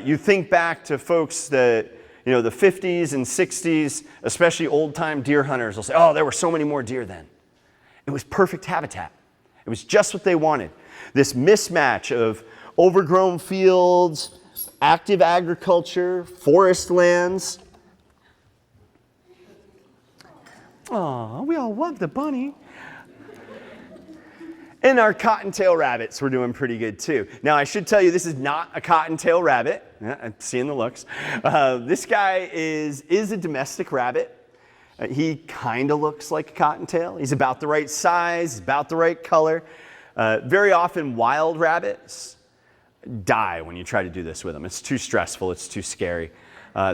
You think back to folks that, the 50s and 60s, especially old-time deer hunters will say, oh, there were so many more deer then. It was perfect habitat. It was just what they wanted. This mismatch of overgrown fields, active agriculture, forest lands. Aw, we all love the bunny. And our cottontail rabbits were doing pretty good too. Now I should tell you, this is not a cottontail rabbit. I'm seeing the looks. This guy is a domestic rabbit. He kind of looks like a cottontail. He's about the right size, about the right color. Very often wild rabbits die when you try to do this with them. It's too stressful, it's too scary.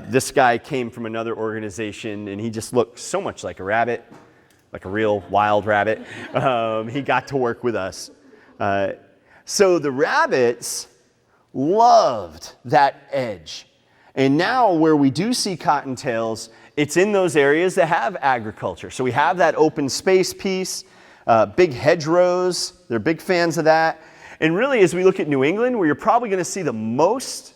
This guy came from another organization and he just looked so much like a rabbit, like a real wild rabbit. He got to work with us. So the rabbits loved that edge. And now where we do see cottontails, it's in those areas that have agriculture. So we have that open space piece, big hedgerows. They're big fans of that. And really, as we look at New England, where you're probably going to see the most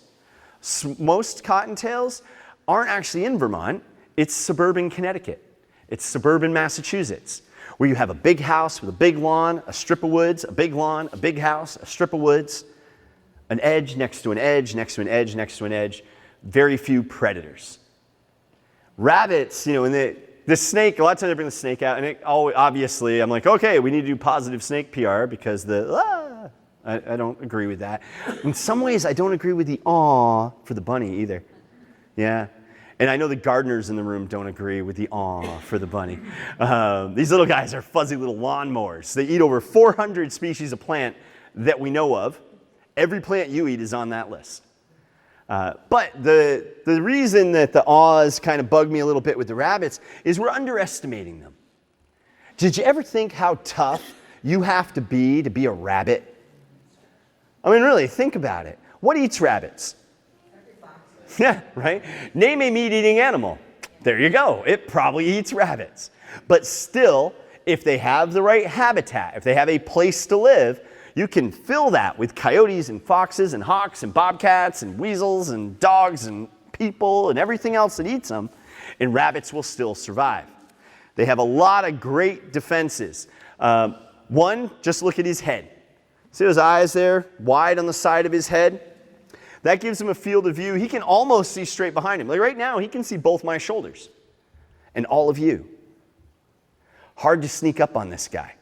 cottontails aren't actually in Vermont. It's suburban Connecticut. It's suburban Massachusetts, where you have a big house with a big lawn, a strip of woods, a big lawn, a big house, a strip of woods, an edge next to an edge, next to an edge, next to an edge. Very few predators. Rabbits, and the snake, a lot of times I bring the snake out, and obviously I'm like, okay, we need to do positive snake PR because I don't agree with that. In some ways, I don't agree with the aw for the bunny either. Yeah. And I know the gardeners in the room don't agree with the aw for the bunny. These little guys are fuzzy little lawnmowers. They eat over 400 species of plant that we know of. Every plant you eat is on that list. But the reason that the awes kind of bug me a little bit with the rabbits is we're underestimating them. Did you ever think how tough you have to be a rabbit? I mean, really, think about it. What eats rabbits? Yeah, right? Name a meat-eating animal. There you go. It probably eats rabbits. But still, if they have the right habitat, if they have a place to live, you can fill that with coyotes and foxes and hawks and bobcats and weasels and dogs and people and everything else that eats them, and rabbits will still survive. They have a lot of great defenses. One, just look at his head. See those eyes there, wide on the side of his head? That gives him a field of view. He can almost see straight behind him. Like right now, he can see both my shoulders and all of you. Hard to sneak up on this guy.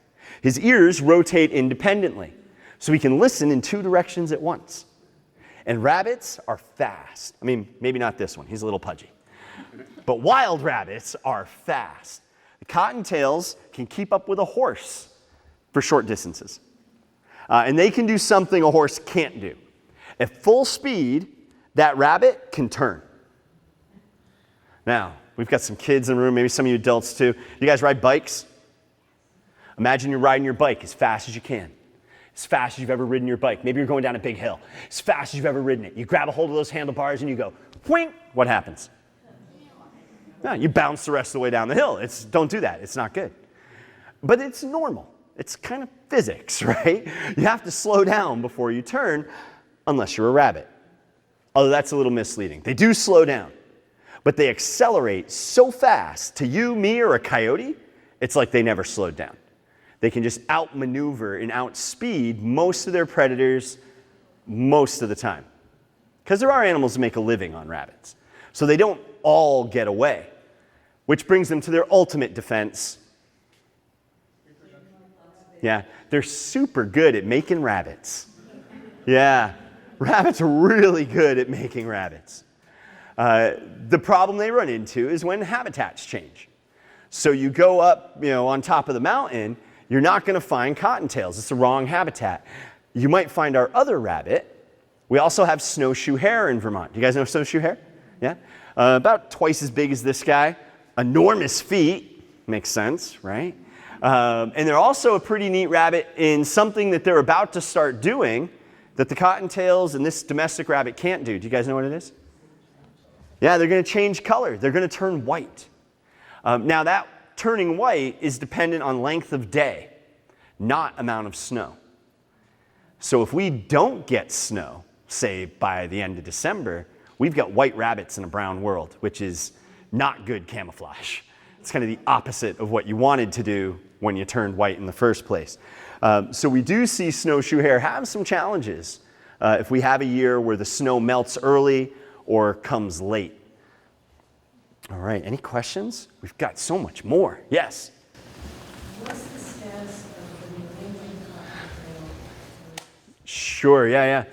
His ears rotate independently, so he can listen in two directions at once. And rabbits are fast. I mean, maybe not this one. He's a little pudgy. But wild rabbits are fast. The cottontails can keep up with a horse for short distances. And they can do something a horse can't do. At full speed, that rabbit can turn. Now, we've got some kids in the room, maybe some of you adults too. You guys ride bikes? Imagine you're riding your bike as fast as you can. As fast as you've ever ridden your bike. Maybe you're going down a big hill. As fast as you've ever ridden it. You grab a hold of those handlebars and you go, whink. What happens? No, you bounce the rest of the way down the hill. Don't do that. It's not good. But it's normal. It's kind of physics, right? You have to slow down before you turn, unless you're a rabbit. Although that's a little misleading. They do slow down, but they accelerate so fast to you, me, or a coyote, it's like they never slowed down. They can just outmaneuver and outspeed most of their predators most of the time. Because there are animals that make a living on rabbits. So they don't all get away, which brings them to their ultimate defense. Yeah, they're super good at making rabbits. Yeah, rabbits are really good at making rabbits. The problem they run into is when habitats change. So you go up, on top of the mountain, you're not going to find cottontails. It's the wrong habitat. You might find our other rabbit. We also have snowshoe hare in Vermont. Do you guys know snowshoe hare? Yeah? About twice as big as this guy. Enormous feet. Makes sense, right? And they're also a pretty neat rabbit in something that they're about to start doing that the cottontails and this domestic rabbit can't do. Do you guys know what it is? Yeah, they're going to change color. They're going to turn white. Now that turning white is dependent on length of day, not amount of snow. So if we don't get snow, say by the end of December, we've got white rabbits in a brown world, which is not good camouflage. It's kind of the opposite of what you wanted to do when you turned white in the first place. So we do see snowshoe hare have some challenges if we have a year where the snow melts early or comes late. All right, any questions? We've got so much more. Yes? What's the status of the New England cottontail? Sure, yeah.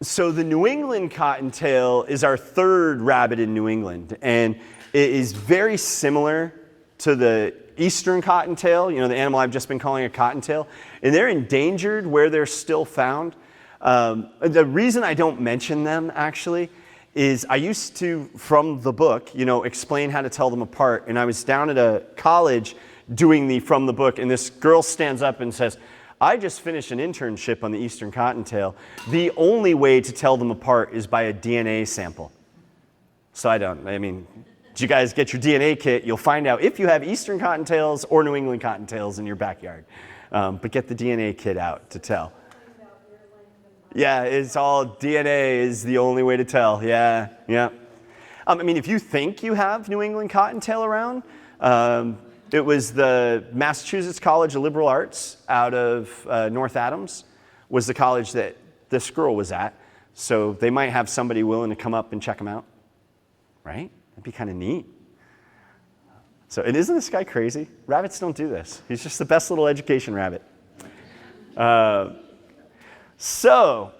So the New England cottontail is our third rabbit in New England, and it is very similar to the Eastern cottontail, the animal I've just been calling a cottontail, and they're endangered where they're still found. The reason I don't mention them, actually, is I used to, from the book, explain how to tell them apart, and I was down at a college doing the from the book, and this girl stands up and says, I just finished an internship on the Eastern cottontail. The only way to tell them apart is by a DNA sample. So did you guys get your DNA kit? You'll find out if you have Eastern cottontails or New England cottontails in your backyard. But get the DNA kit out to tell. Yeah, it's all DNA is the only way to tell. Yeah. If you think you have New England cottontail around, it was the Massachusetts College of Liberal Arts out of North Adams was the college that this girl was at. So they might have somebody willing to come up and check them out, right? That'd be kind of neat. So, and isn't this guy crazy? Rabbits don't do this. He's just the best little education rabbit. So,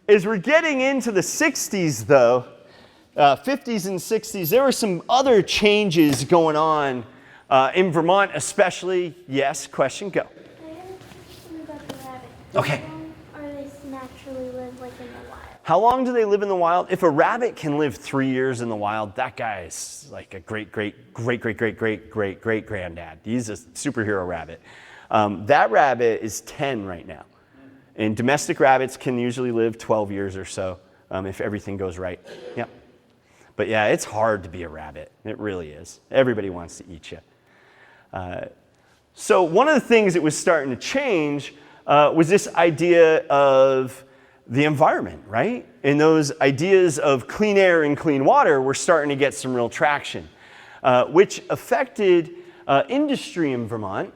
as we're getting into the 60s, though, 50s and 60s, there were some other changes going on in Vermont, especially. Yes, question, go. I have a question about the rabbit. Okay. How long are they naturally live in the wild? How long do they live in the wild? If a rabbit can live 3 years in the wild, that guy's like a great granddad. He's a superhero rabbit. That rabbit is 10 right now. And domestic rabbits can usually live 12 years or so if everything goes right. Yep. But yeah, it's hard to be a rabbit. It really is. Everybody wants to eat you. So one of the things that was starting to change was this idea of the environment, right? And those ideas of clean air and clean water were starting to get some real traction, which affected industry in Vermont.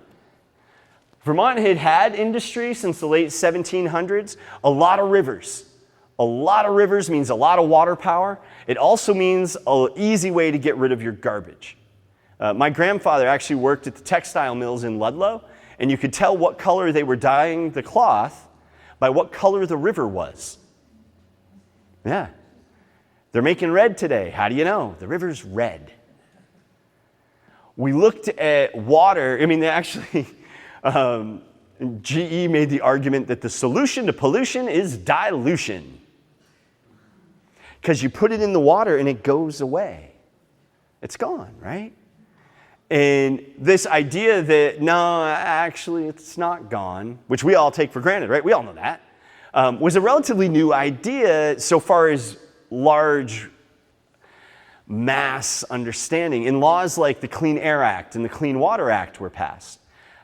Vermont had had industry since the late 1700s, a lot of rivers. A lot of rivers means a lot of water power. It also means an easy way to get rid of your garbage. My grandfather actually worked at the textile mills in Ludlow, and you could tell what color they were dyeing the cloth by what color the river was. Yeah. They're making red today. How do you know? The river's red. We looked at water. They actually, GE made the argument that the solution to pollution is dilution. Because you put it in the water and it goes away. It's gone, right? And this idea that, no, actually it's not gone, which we all take for granted, right? We all know that, was a relatively new idea so far as large mass understanding. And laws like the Clean Air Act and the Clean Water Act were passed.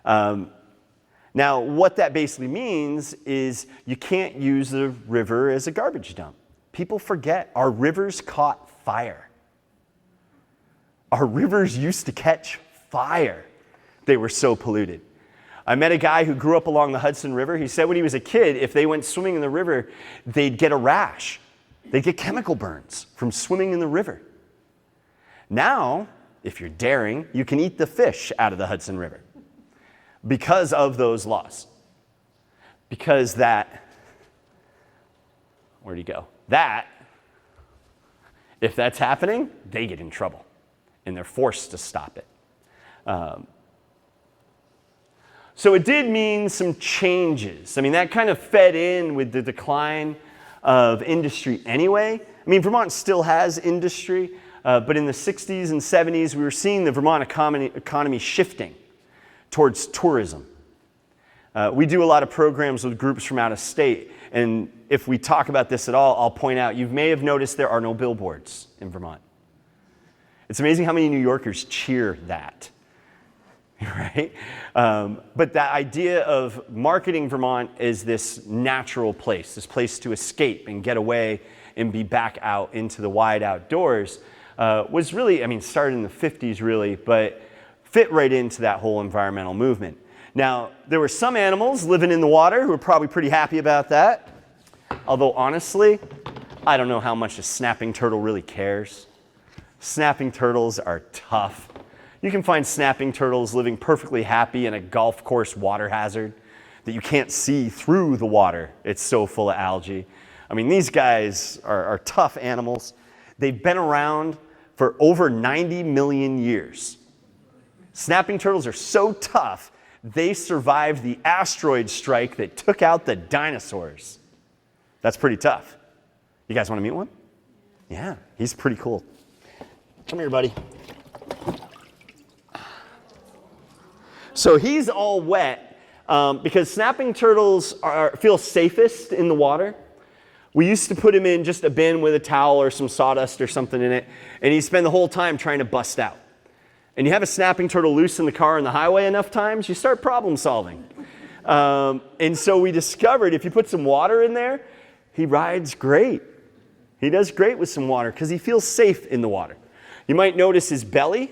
Now, what that basically means is you can't use the river as a garbage dump. People forget our rivers caught fire. Our rivers used to catch fire. They were so polluted. I met a guy who grew up along the Hudson River. He said when he was a kid, if they went swimming in the river, they'd get a rash. They'd get chemical burns from swimming in the river. Now, if you're daring, you can eat the fish out of the Hudson River because of those laws. Because where'd he go? If that's happening, they get in trouble. And they're forced to stop it. So it did mean some changes. That kind of fed in with the decline of industry anyway. Vermont still has industry, but in the 60s and 70s, we were seeing the Vermont economy shifting towards tourism. We do a lot of programs with groups from out of state, and if we talk about this at all, I'll point out, you may have noticed there are no billboards in Vermont. It's amazing how many New Yorkers cheer that, right? But that idea of marketing Vermont as this natural place, this place to escape and get away and be back out into the wide outdoors was really, started in the 50s really, but fit right into that whole environmental movement. Now, there were some animals living in the water who were probably pretty happy about that. Although, honestly, I don't know how much a snapping turtle really cares. Snapping turtles are tough. You can find snapping turtles living perfectly happy in a golf course water hazard that you can't see through the water. It's so full of algae. I mean, these guys are tough animals. They've been around for over 90 million years. Snapping turtles are so tough, they survived the asteroid strike that took out the dinosaurs. That's pretty tough. You guys want to meet one? Yeah, he's pretty cool. Come here, buddy. So he's all wet because snapping turtles feel safest in the water. We used to put him in just a bin with a towel or some sawdust or something in it, and he'd spend the whole time trying to bust out. And you have a snapping turtle loose in the car on the highway enough times, you start problem solving. And so we discovered if you put some water in there, he rides great. He does great with some water because he feels safe in the water. You might notice his belly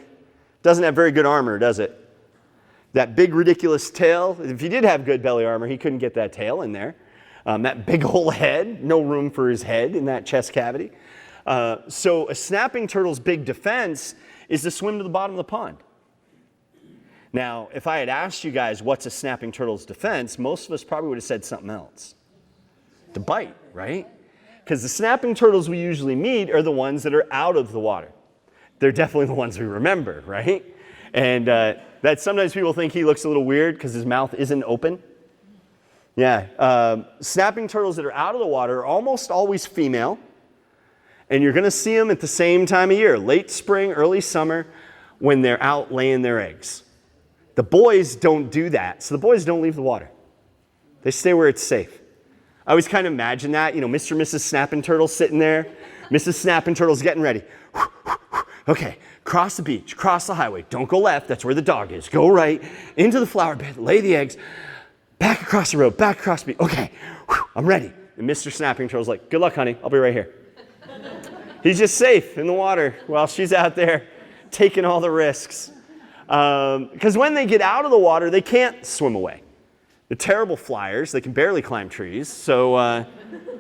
doesn't have very good armor, does it? That big ridiculous tail, if he did have good belly armor, he couldn't get that tail in there. That big old head, no room for his head in that chest cavity. So a snapping turtle's big defense is to swim to the bottom of the pond. Now, if I had asked you guys what's a snapping turtle's defense, most of us probably would have said something else. To bite, right? Because the snapping turtles we usually meet are the ones that are out of the water. They're definitely the ones we remember, right? And that sometimes people think he looks a little weird because his mouth isn't open. Yeah, snapping turtles that are out of the water are almost always female. And you're going to see them at the same time of year, late spring, early summer, when they're out laying their eggs. The boys don't do that, so the boys don't leave the water. They stay where it's safe. I always kind of imagine that, you know, Mr. and Mrs. Snapping Turtle sitting there. Mrs. Snapping Turtle's getting ready. Okay, cross the beach, cross the highway. Don't go left, that's where the dog is. Go right, into the flower bed, lay the eggs, back across the road, back across the beach. Okay, I'm ready. And Mr. Snapping Turtle's like, good luck, honey, I'll be right here. He's just safe in the water while she's out there taking all the risks. Because when they get out of the water, they can't swim away. They're terrible flyers. They can barely climb trees. So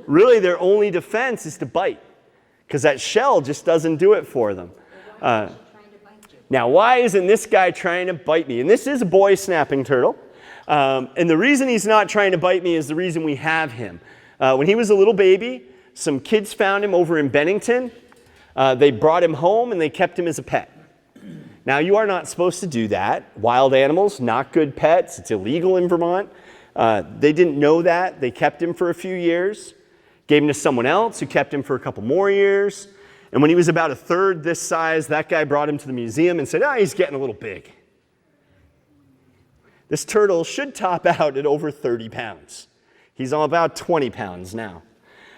really their only defense is to bite because that shell just doesn't do it for them. Now, why isn't this guy trying to bite me? And this is a boy snapping turtle. And the reason he's not trying to bite me is the reason we have him. When he was a little baby, some kids found him over in Bennington. They brought him home and they kept him as a pet. Now, you are not supposed to do that. Wild animals, not good pets. It's illegal in Vermont. They didn't know that. They kept him for a few years, gave him to someone else who kept him for a couple more years. And when he was about a third this size, that guy brought him to the museum and said, he's getting a little big. This turtle should top out at over 30 pounds. He's on about 20 pounds now.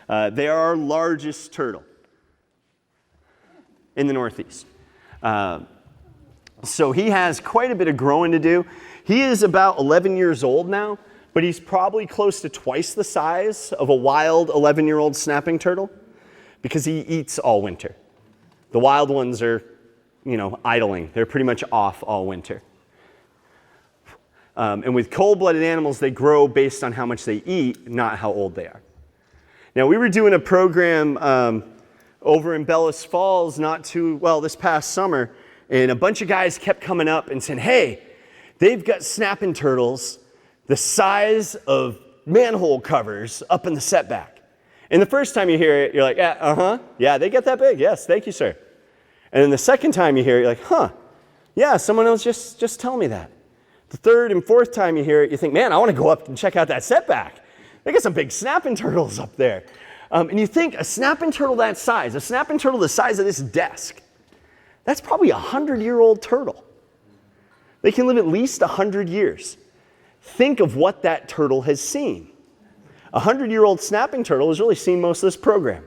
They are our largest turtle in the Northeast. So he has quite a bit of growing to do. He is about 11 years old now, but he's probably close to twice the size of a wild 11-year-old snapping turtle because he eats all winter. The wild ones are, idling. They're pretty much off all winter. And with cold-blooded animals, they grow based on how much they eat, not how old they are. Now, we were doing a program over in Bellows Falls this past summer, and a bunch of guys kept coming up and saying, hey, they've got snapping turtles the size of manhole covers up in the setback. And the first time you hear it, you're like, yeah, they get that big. Yes, thank you, sir. And then the second time you hear it, you're like, yeah, someone else just tell me that. The third and fourth time you hear it, you think, man, I want to go up and check out that setback. They got some big snapping turtles up there. And you think a snapping turtle that size, a snapping turtle the size of this desk, that's probably a 100-year-old turtle. They can live at least 100 years. Think of what that turtle has seen. A 100-year-old snapping turtle has really seen most of this program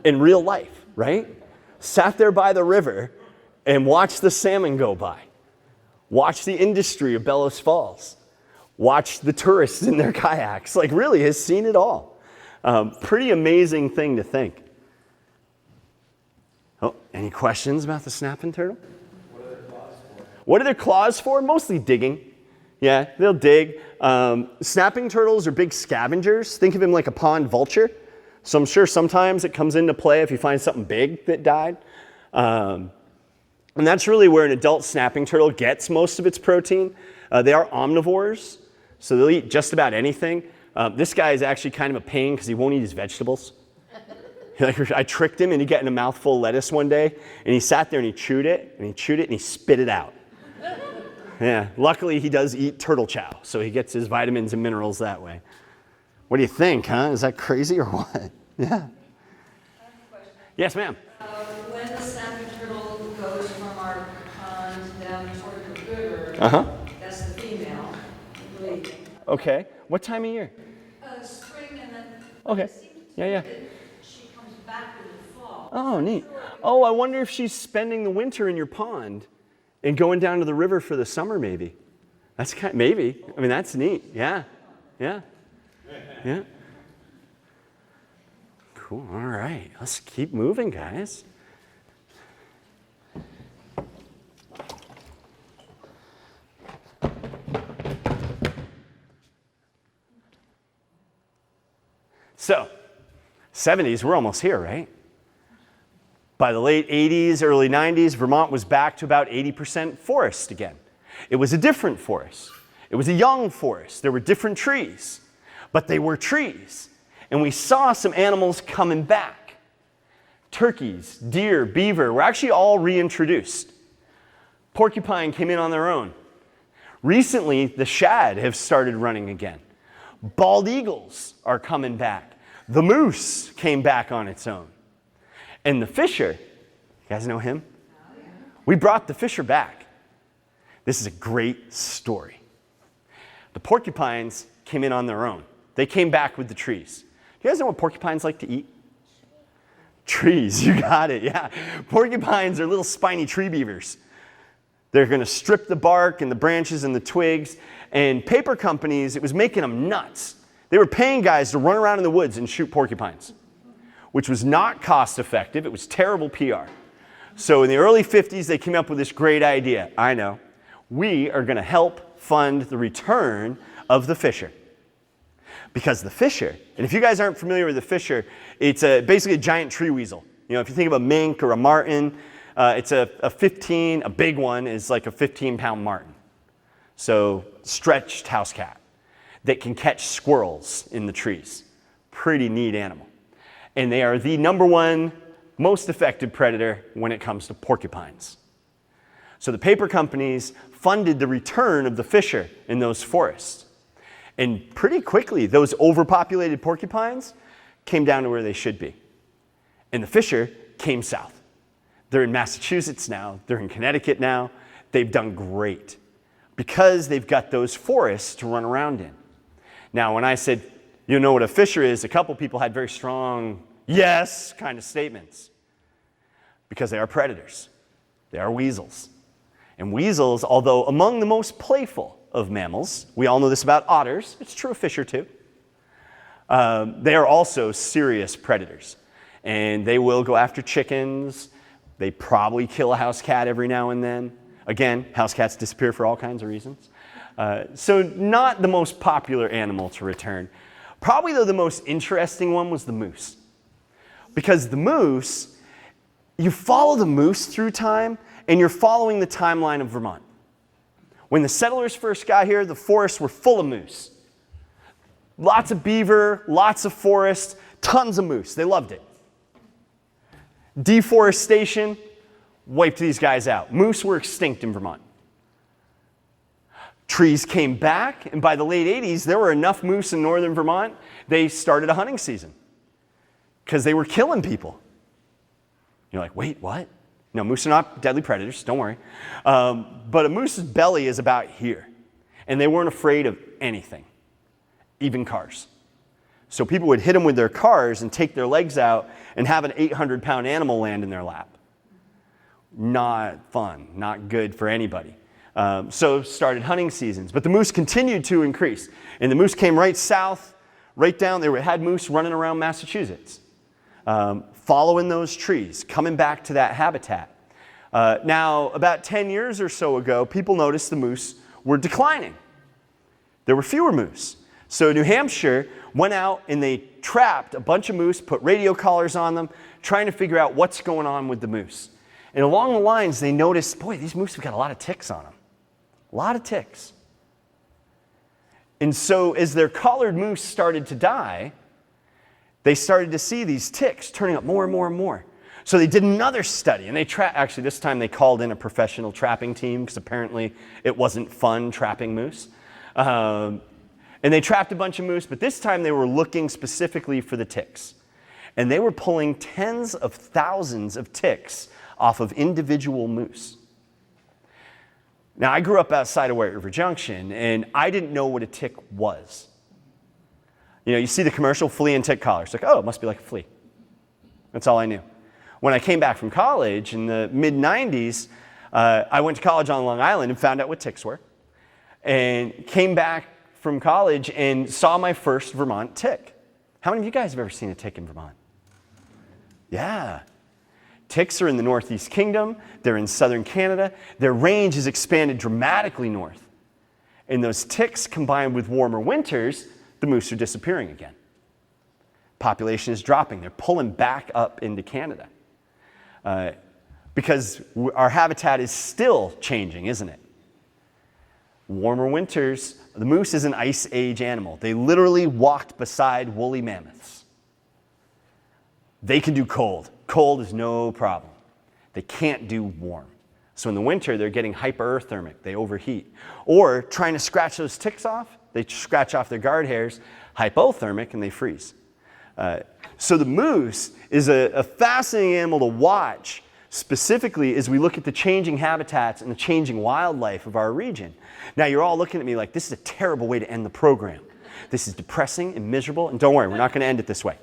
in real life, right? Sat there by the river and watched the salmon go by. Watched the industry of Bellows Falls. Watched the tourists in their kayaks. Really has seen it all. Pretty amazing thing to think. Oh, any questions about the snapping turtle? What are their claws for? Mostly digging. Yeah, they'll dig. Snapping turtles are big scavengers. Think of them like a pond vulture. So I'm sure sometimes it comes into play if you find something big that died. And that's really where an adult snapping turtle gets most of its protein. They are omnivores, so they'll eat just about anything. This guy is actually kind of a pain because he won't eat his vegetables. I tricked him into getting a mouthful of lettuce one day, and he sat there and he chewed it, and he spit it out. Yeah, luckily he does eat turtle chow, so he gets his vitamins and minerals that way. What do you think, huh? Is that crazy or what? Yeah. I have a question. Yes, ma'am. When the snapping turtle goes from our pond down toward the river, that's the female breeding. Okay. What time of year? Spring and then Okay. it seems to Yeah, yeah. me that she comes back in the fall. Oh, neat. Oh, I wonder if she's spending the winter in your pond and going down to the river for the summer, maybe. That's maybe. I mean, that's neat. Yeah. Yeah. Yeah. Cool. All right. Let's keep moving, guys. So, 70s, we're almost here, right? By the late 80s, early 90s, Vermont was back to about 80% forest again. It was a different forest. It was a young forest. There were different trees, but they were trees. And we saw some animals coming back. Turkeys, deer, beaver were actually all reintroduced. Porcupine came in on their own. Recently, the shad have started running again. Bald eagles are coming back. The moose came back on its own. And the fisher, you guys know him? We brought the fisher back. This is a great story. The porcupines came in on their own. They came back with the trees. Do you guys know what porcupines like to eat? Trees, you got it, yeah. Porcupines are little spiny tree beavers. They're going to strip the bark and the branches and the twigs. And paper companies, it was making them nuts. They were paying guys to run around in the woods and shoot porcupines, which was not cost effective. It was terrible PR. So in the early 50s, they came up with this great idea. I know. We are going to help fund the return of the fisher. Because the fisher, and if you guys aren't familiar with the fisher, it's basically a giant tree weasel. You know, if you think of a mink or a martin, it's a big one is like a 15-pound martin. So stretched house cat that can catch squirrels in the trees. Pretty neat animal. And they are the #1 most effective predator when it comes to porcupines. So the paper companies funded the return of the fisher in those forests. And pretty quickly, those overpopulated porcupines came down to where they should be. And the fisher came south. They're in Massachusetts now. They're in Connecticut now. They've done great because they've got those forests to run around in. Now, when I said, you know what a fisher is, a couple people had very strong yes kind of statements because they are predators. They are weasels. And weasels, although among the most playful of mammals, we all know this about otters, it's true of fisher too, they are also serious predators. And they will go after chickens. They probably kill a house cat every now and then. Again, house cats disappear for all kinds of reasons. So not the most popular animal to return. Probably, though, the most interesting one was the moose. Because the moose, you follow the moose through time, and you're following the timeline of Vermont. When the settlers first got here, the forests were full of moose. Lots of beaver, lots of forest, tons of moose. They loved it. Deforestation wiped these guys out. Moose were extinct in Vermont. Trees came back, and by the late 80s, there were enough moose in northern Vermont, they started a hunting season because they were killing people. You're like, wait, what? No, moose are not deadly predators, don't worry. But a moose's belly is about here, and they weren't afraid of anything, even cars. So people would hit them with their cars and take their legs out and have an 800-pound animal land in their lap. Not fun, not good for anybody. So started hunting seasons. But the moose continued to increase. And the moose came right south, right down. They had moose running around Massachusetts, following those trees, coming back to that habitat. Now, about 10 years or so ago, people noticed the moose were declining. there were fewer moose. So New Hampshire went out and they trapped a bunch of moose, put radio collars on them, trying to figure out what's going on with the moose. And along the lines, they noticed, boy, these moose have got a lot of ticks on them. A lot of ticks. And so as their collared moose started to die, they started to see these ticks turning up more and more and more. So they did another study, and actually this time they called in a professional trapping team because apparently it wasn't fun trapping moose. And they trapped a bunch of moose, but this time they were looking specifically for the ticks. And they were pulling tens of thousands of ticks off of individual moose. Now, I grew up outside of White River Junction, and I didn't know what a tick was. You know, you see the commercial flea and tick collar. It's like, oh, it must be like a flea. That's all I knew. When I came back from college in the mid-90s, I went to college on Long Island and found out what ticks were. And came back from college and saw my first Vermont tick. How many of you guys have ever seen a tick in Vermont? Yeah. Ticks are in the Northeast Kingdom. They're in southern Canada. Their range has expanded dramatically north. And those ticks, combined with warmer winters, the moose are disappearing again. Population is dropping. They're pulling back up into Canada. Because our habitat is still changing, isn't it? Warmer winters, the moose is an ice age animal. They literally walked beside woolly mammoths. They can do cold. Cold is no problem. They can't do warm. So in the winter, they're getting hyperthermic. They overheat. Or trying to scratch those ticks off, they scratch off their guard hairs, hypothermic, and they freeze. So the moose is a fascinating animal to watch, specifically as we look at the changing habitats and the changing wildlife of our region. Now, you're all looking at me like, this is a terrible way to end the program. This is depressing and miserable, and don't worry, we're not going to end it this way.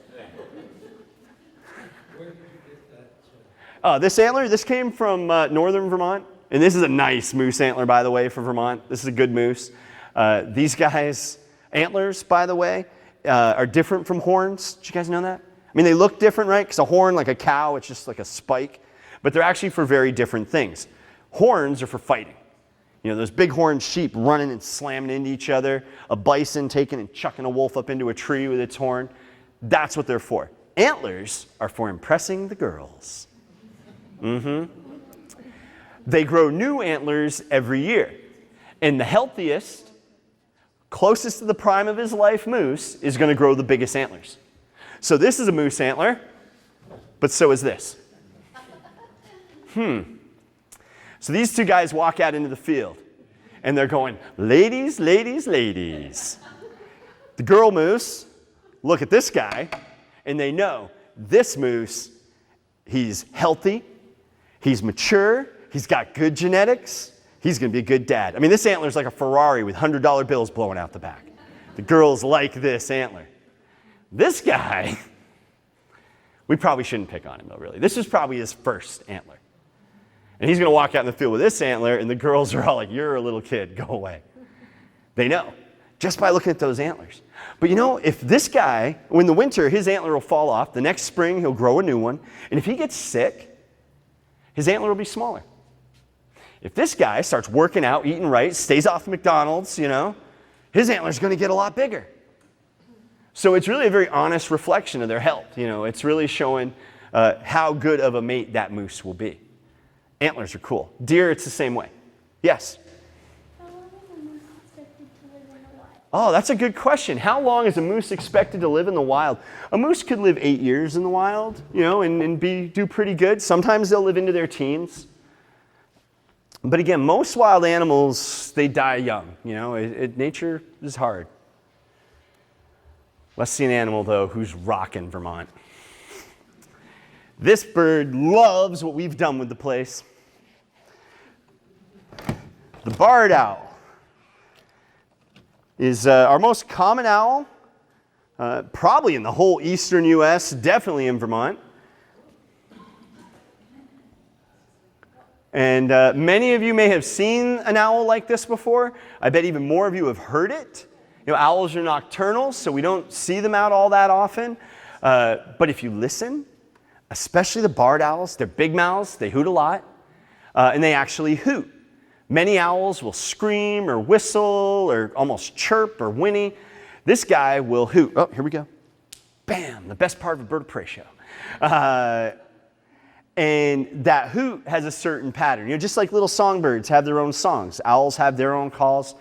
This antler, this came from northern Vermont, and this is a nice moose antler, by the way, for Vermont. This is a good moose. These guys, antlers, by the way, are different from horns. Did you guys know that? I mean, they look different, right? Because a horn, like a cow, it's just like a spike. But they're actually for very different things. Horns are for fighting. You know, those big horned sheep running and slamming into each other, a bison taking and chucking a wolf up into a tree with its horn. That's what they're for. Antlers are for impressing the girls. They grow new antlers every year. And the healthiest, closest to the prime of his life moose is going to grow the biggest antlers. So this is a moose antler, but so is this. So these two guys walk out into the field, and they're going, ladies, ladies, ladies. The girl moose look at this guy, and they know this moose, he's healthy, he's mature, he's got good genetics, he's going to be a good dad. I mean, this antler's like a Ferrari with $100 bills blowing out the back. The girls like this antler. This guy, we probably shouldn't pick on him, though, really. This is probably his first antler. And he's going to walk out in the field with this antler, and the girls are all like, you're a little kid, go away. They know, just by looking at those antlers. But you know, if this guy, in the winter, his antler will fall off. The next spring, he'll grow a new one. And if he gets sick, his antler will be smaller. If this guy starts working out, eating right, stays off McDonald's, you know, his antler's going to get a lot bigger. So it's really a very honest reflection of their health. You know, it's really showing how good of a mate that moose will be. Antlers are cool. Deer, it's the same way. Yes? How long is a moose expected to live in the wild? Oh, that's a good question. How long is a moose expected to live in the wild? A moose could live 8 years in the wild, you know, and do pretty good. Sometimes they'll live into their teens. But again, most wild animals, they die young. You know, nature is hard. Let's see an animal, though, who's rocking Vermont. This bird loves what we've done with the place. The barred owl is our most common owl, probably in the whole eastern U.S., definitely in Vermont. And many of you may have seen an owl like this before. I bet even more of you have heard it. You know, owls are nocturnal, so we don't see them out all that often. But if you listen, especially the barred owls, they're big mouths, they hoot a lot, and they actually hoot Many owls will scream or whistle or almost chirp or whinny. This guy will hoot. Oh, here we go. Bam, the best part of a bird of prey show. And that hoot has a certain pattern. Just like little songbirds have their own songs, owls have their own calls.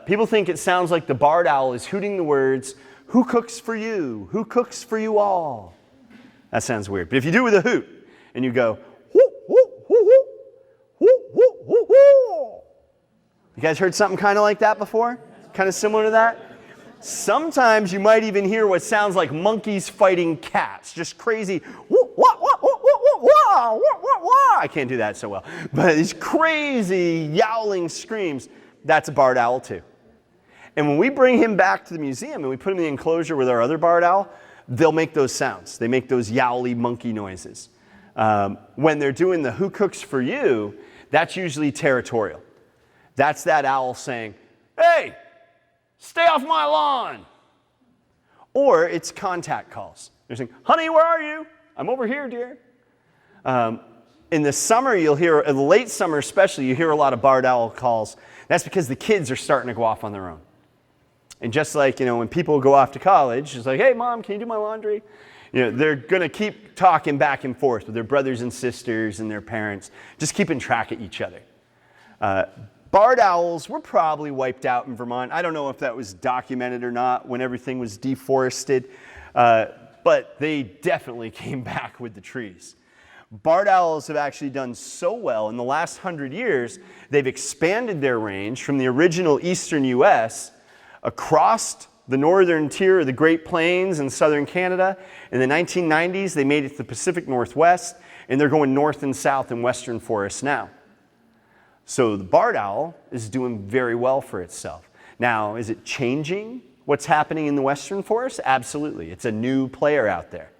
People think it sounds like the barred owl is hooting the words, "Who cooks for you? Who cooks for you all?" That sounds weird. But if you do it with a hoot and you go, "Whoo, whoo, whoo, whoo, whoo, whoo, whoo, whoo." You guys heard something kind of like that before? Kind of similar to that? Sometimes you might even hear what sounds like monkeys fighting cats. Just crazy, whoo, wah, wah, wah, wah, wah, wah, wah, wah, wah. I can't do that so well. But these crazy yowling screams, that's a barred owl too. And when we bring him back to the museum and we put him in the enclosure with our other barred owl, they'll make those sounds. They make those yowly monkey noises. When they're doing the "Who cooks for you," that's usually territorial. That's that owl saying, "Hey, stay off my lawn." Or it's contact calls. They're saying, "Honey, where are you? I'm over here, dear." In the summer, you'll hear, in the late summer especially, you hear a lot of barred owl calls. That's because the kids are starting to go off on their own. And just like, when people go off to college, it's like, "Hey, Mom, can you do my laundry?" They're going to keep talking back and forth with their brothers and sisters and their parents, just keeping track of each other. Barred owls were probably wiped out in Vermont. I don't know if that was documented or not when everything was deforested, but they definitely came back with the trees. Barred owls have actually done so well in the last 100 years, they've expanded their range from the original eastern U.S. across the northern tier of the Great Plains in southern Canada. In the 1990s, they made it to the Pacific Northwest, and they're going north and south in western forests now. So the barred owl is doing very well for itself. Now, is it changing what's happening in the western forest? Absolutely. It's a new player out there.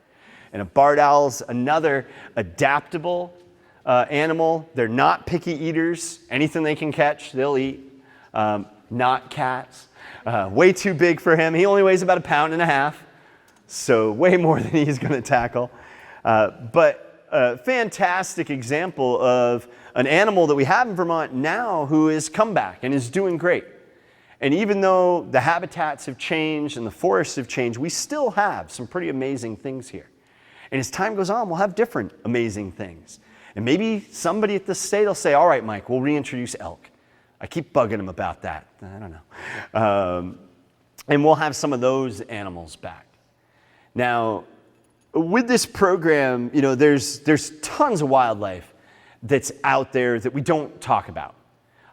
And a barred owl's another adaptable animal. They're not picky eaters. Anything they can catch, they'll eat. Not cats. Way too big for him. He only weighs about 1.5 pounds, so way more than he's going to tackle. But a fantastic example of an animal that we have in Vermont now who has come back and is doing great. And even though the habitats have changed and the forests have changed, we still have some pretty amazing things here. And as time goes on, we'll have different amazing things. And maybe somebody at the state will say, "All right, Mike, we'll reintroduce elk." I keep bugging him about that. I don't know. And we'll have some of those animals back. Now, with this program, there's tons of wildlife that's out there that we don't talk about.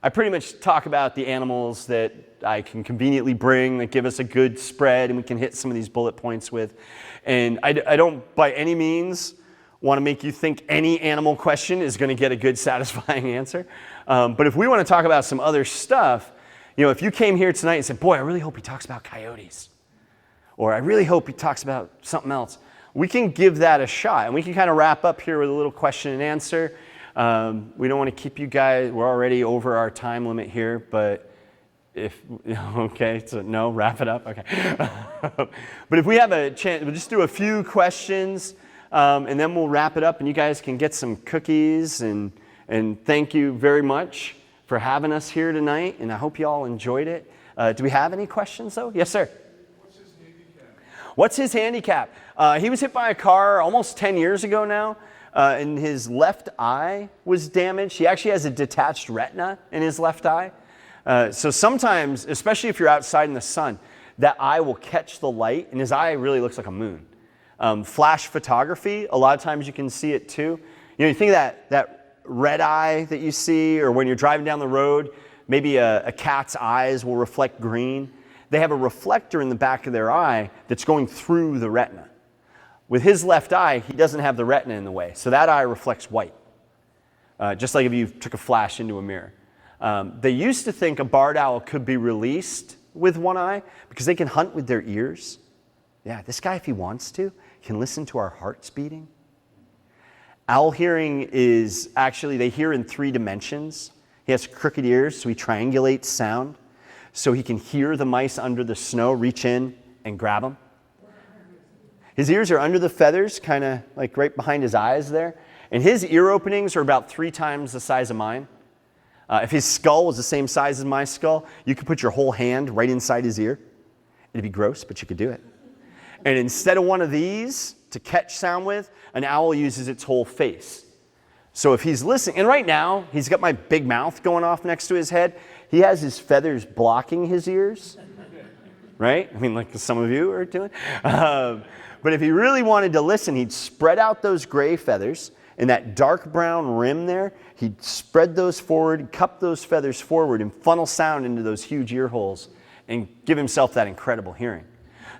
I pretty much talk about the animals that I can conveniently bring that give us a good spread and we can hit some of these bullet points with. And I don't by any means want to make you think any animal question is going to get a good, satisfying answer. But if we want to talk about some other stuff, if you came here tonight and said, "Boy, I really hope he talks about coyotes," or "I really hope he talks about something else," we can give that a shot. And we can kind of wrap up here with a little question and answer. We don't want to keep you guys, we're already over our time limit here, but okay, so no, wrap it up, okay. But if we have a chance, we'll just do a few questions, and then we'll wrap it up, and you guys can get some cookies, and thank you very much for having us here tonight, and I hope you all enjoyed it. Do we have any questions, though? Yes, sir. What's his handicap? He was hit by a car almost 10 years ago now, and his left eye was damaged. He actually has a detached retina in his left eye. So sometimes, especially if you're outside in the sun, that eye will catch the light, and his eye really looks like a moon. Flash photography, a lot of times you can see it too. You think of that red eye that you see, or when you're driving down the road, maybe a cat's eyes will reflect green. They have a reflector in the back of their eye that's going through the retina. With his left eye, he doesn't have the retina in the way, so that eye reflects white, just like if you took a flash into a mirror. They used to think a barred owl could be released with one eye because they can hunt with their ears. Yeah, this guy, if he wants to, can listen to our hearts beating. Owl hearing is actually, they hear in 3 dimensions. He has crooked ears, so he triangulates sound. So he can hear the mice under the snow, reach in and grab them. His ears are under the feathers, kind of like right behind his eyes there. And his ear openings are about 3 times the size of mine. If his skull was the same size as my skull, you could put your whole hand right inside his ear. It'd be gross, but you could do it. And instead of one of these to catch sound with, an owl uses its whole face. So if he's listening, and right now, he's got my big mouth going off next to his head. He has his feathers blocking his ears, right? I mean, like some of you are doing. But if he really wanted to listen, he'd spread out those gray feathers, and that dark brown rim there, he'd spread those forward, cup those feathers forward, and funnel sound into those huge ear holes, and give himself that incredible hearing.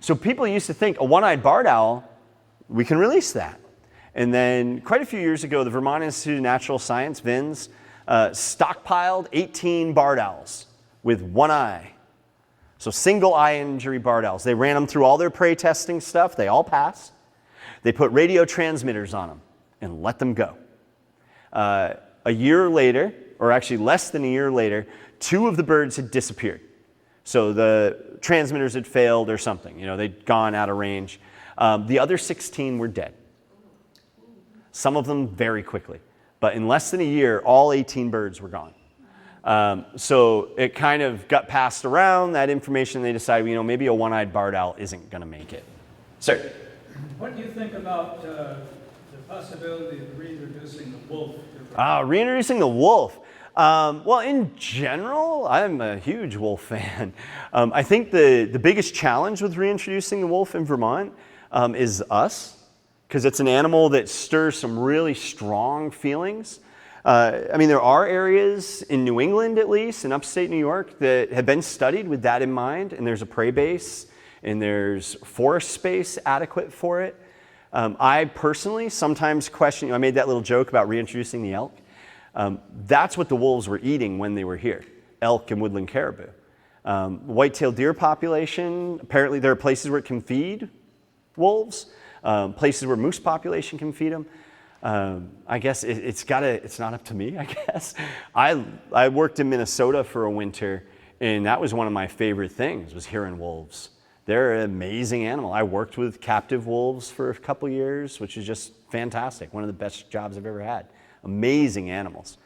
So people used to think a one-eyed barred owl, we can release that. And then quite a few years ago, the Vermont Institute of Natural Science, VINS, stockpiled 18 barred owls with one eye. So single eye injury barred owls. They ran them through all their prey testing stuff. They all passed. They put radio transmitters on them and let them go. A year later, or actually less than a year later, 2 of the birds had disappeared. So the transmitters had failed or something. You know, they'd gone out of range. The other 16 were dead. Some of them very quickly. But in less than a year, all 18 birds were gone. So it kind of got passed around, that information. They decided, you know, maybe a one-eyed barred owl isn't going to make it. Sir? What do you think about the possibility of reintroducing the wolf? Reintroducing the wolf. Well, in general, I'm a huge wolf fan. I think the biggest challenge with reintroducing the wolf in Vermont is us, because it's an animal that stirs some really strong feelings. I mean, there are areas in New England, at least, in upstate New York, that have been studied with that in mind, and there's a prey base, and there's forest space adequate for it. I personally sometimes question, I made that little joke about reintroducing the elk. That's what the wolves were eating when they were here, elk and woodland caribou. White-tailed deer population, apparently there are places where it can feed wolves, places where moose population can feed them. I guess it's not up to me, I guess. I worked in Minnesota for a winter, and that was one of my favorite things, was hearing wolves. They're an amazing animal. I worked with captive wolves for a couple years, which is just fantastic. One of the best jobs I've ever had. Amazing animals.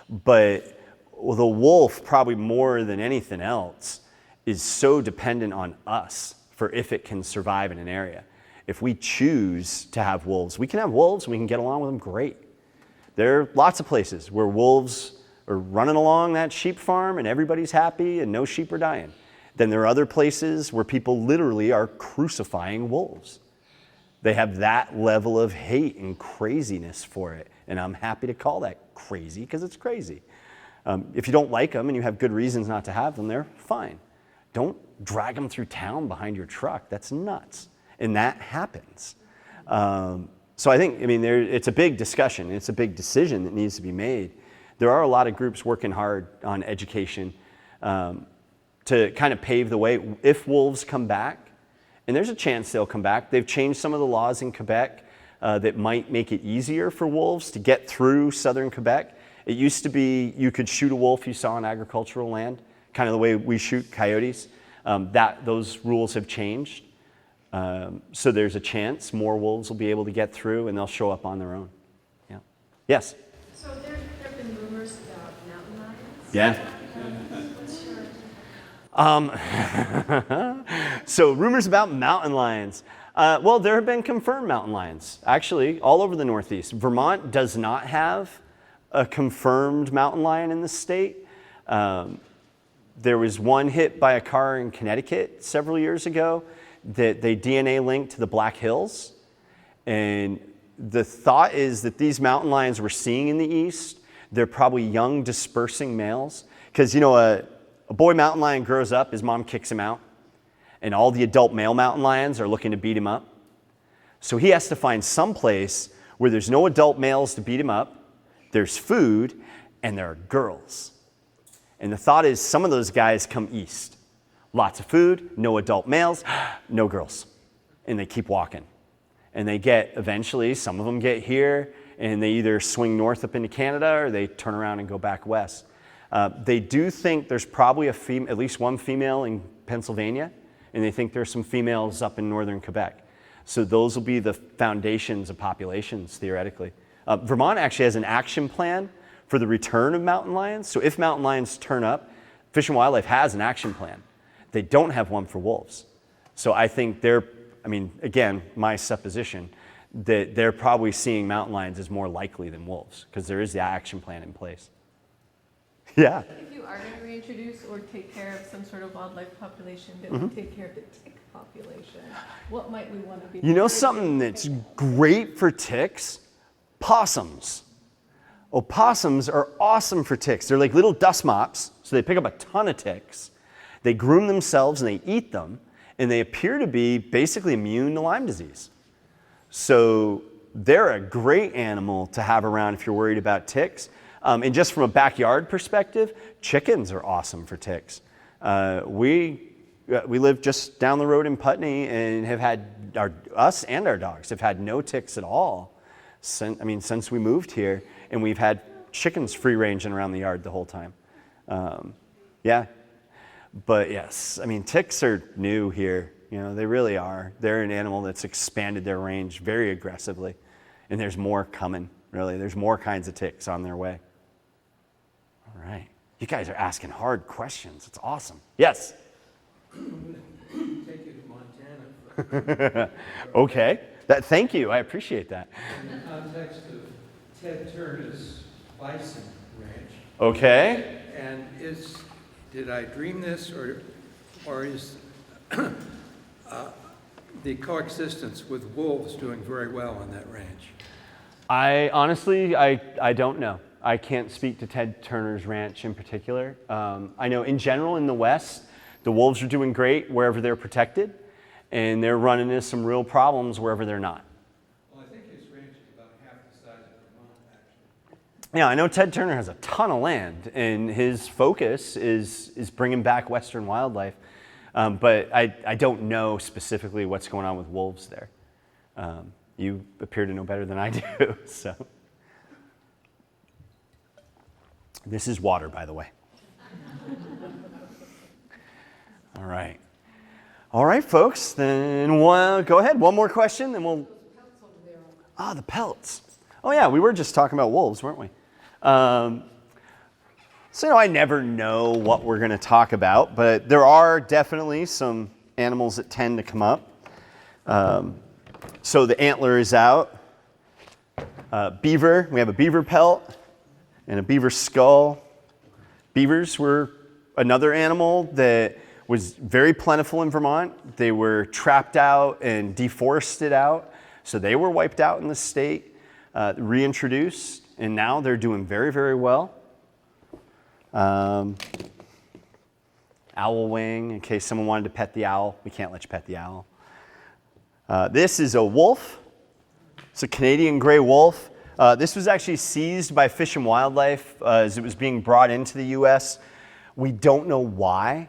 But the wolf, probably more than anything else, is so dependent on us for if it can survive in an area. If we choose to have wolves, we can have wolves and we can get along with them great. There are lots of places where wolves are running along that sheep farm and everybody's happy and no sheep are dying. Then there are other places where people literally are crucifying wolves. They have that level of hate and craziness for it. And I'm happy to call that crazy because it's crazy. If you don't like them and you have good reasons not to have them, they're fine. Don't drag them through town behind your truck. That's nuts. And that happens. So I think, it's a big discussion. It's a big decision that needs to be made. There are a lot of groups working hard on education to kind of pave the way if wolves come back. And there's a chance they'll come back. They've changed some of the laws in Quebec that might make it easier for wolves to get through southern Quebec. It used to be you could shoot a wolf you saw on agricultural land, kind of the way we shoot coyotes. Those rules have changed. So there's a chance more wolves will be able to get through and they'll show up on their own. Yeah. Yes? So there have been rumors about mountain lions? Yeah. What's your... So rumors about mountain lions. Well, there have been confirmed mountain lions, actually, all over the Northeast. Vermont does not have a confirmed mountain lion in the state. There was one hit by a car in Connecticut several years ago that they DNA linked to the Black Hills. And the thought is that these mountain lions we're seeing in the east, they're probably young dispersing males. Because, a boy mountain lion grows up, his mom kicks him out, and all the adult male mountain lions are looking to beat him up. So he has to find some place where there's no adult males to beat him up, there's food, and there are girls. And the thought is some of those guys come east. Lots of food, no adult males, no girls. And they keep walking. And they eventually, some of them get here, and they either swing north up into Canada, or they turn around and go back west. They do think there's probably at least one female in Pennsylvania, and they think there's some females up in northern Quebec. So those will be the foundations of populations, theoretically. Vermont actually has an action plan for the return of mountain lions. So if mountain lions turn up, Fish and Wildlife has an action plan. They don't have one for wolves. So I think again, my supposition, that they're probably seeing mountain lions as more likely than wolves because there is the action plan in place. Yeah. If you are going to reintroduce or take care of some sort of wildlife population that would take care of the tick population, what might we want to be? You know something that's great for ticks? Possums. Opossums are awesome for ticks. They're like little dust mops, so they pick up a ton of ticks. They groom themselves and they eat them, and they appear to be basically immune to Lyme disease. So they're a great animal to have around if you're worried about ticks. And just from a backyard perspective, chickens are awesome for ticks. We live just down the road in Putney and have had, us and our dogs have had no ticks at all since we moved here. And we've had chickens free ranging around the yard the whole time. Yeah. But yes, ticks are new here. They really are. They're an animal that's expanded their range very aggressively. And there's more coming, really. There's more kinds of ticks on their way. All right. You guys are asking hard questions. It's awesome. Yes? I'm going to take you to Montana. Okay. Thank you. I appreciate that. In the context of Ted Turner's bison ranch. Okay. And did I dream this, or is the coexistence with wolves doing very well on that ranch? I honestly don't know. I can't speak to Ted Turner's ranch in particular. I know in general in the West, the wolves are doing great wherever they're protected, and they're running into some real problems wherever they're not. Well, I think his ranch is about half the size of Vermont, actually. Yeah, I know Ted Turner has a ton of land, and his focus is bringing back Western wildlife. But I don't know specifically what's going on with wolves there. You appear to know better than I do, so. This is water, by the way. All right. All right, folks, then go ahead. One more question, then we'll. The pelts. Oh, yeah, we were just talking about wolves, weren't we? So, I never know what we're going to talk about, but there are definitely some animals that tend to come up. So the antler is out. Beaver, we have a beaver pelt and a beaver skull. Beavers were another animal that was very plentiful in Vermont. They were trapped out and deforested out, so they were wiped out in the state, reintroduced, and now they're doing very, very well. Owl wing, in case someone wanted to pet the owl. We can't let you pet the owl. This is a wolf. It's a Canadian gray wolf. This was actually seized by Fish and Wildlife as it was being brought into the U.S. We don't know why.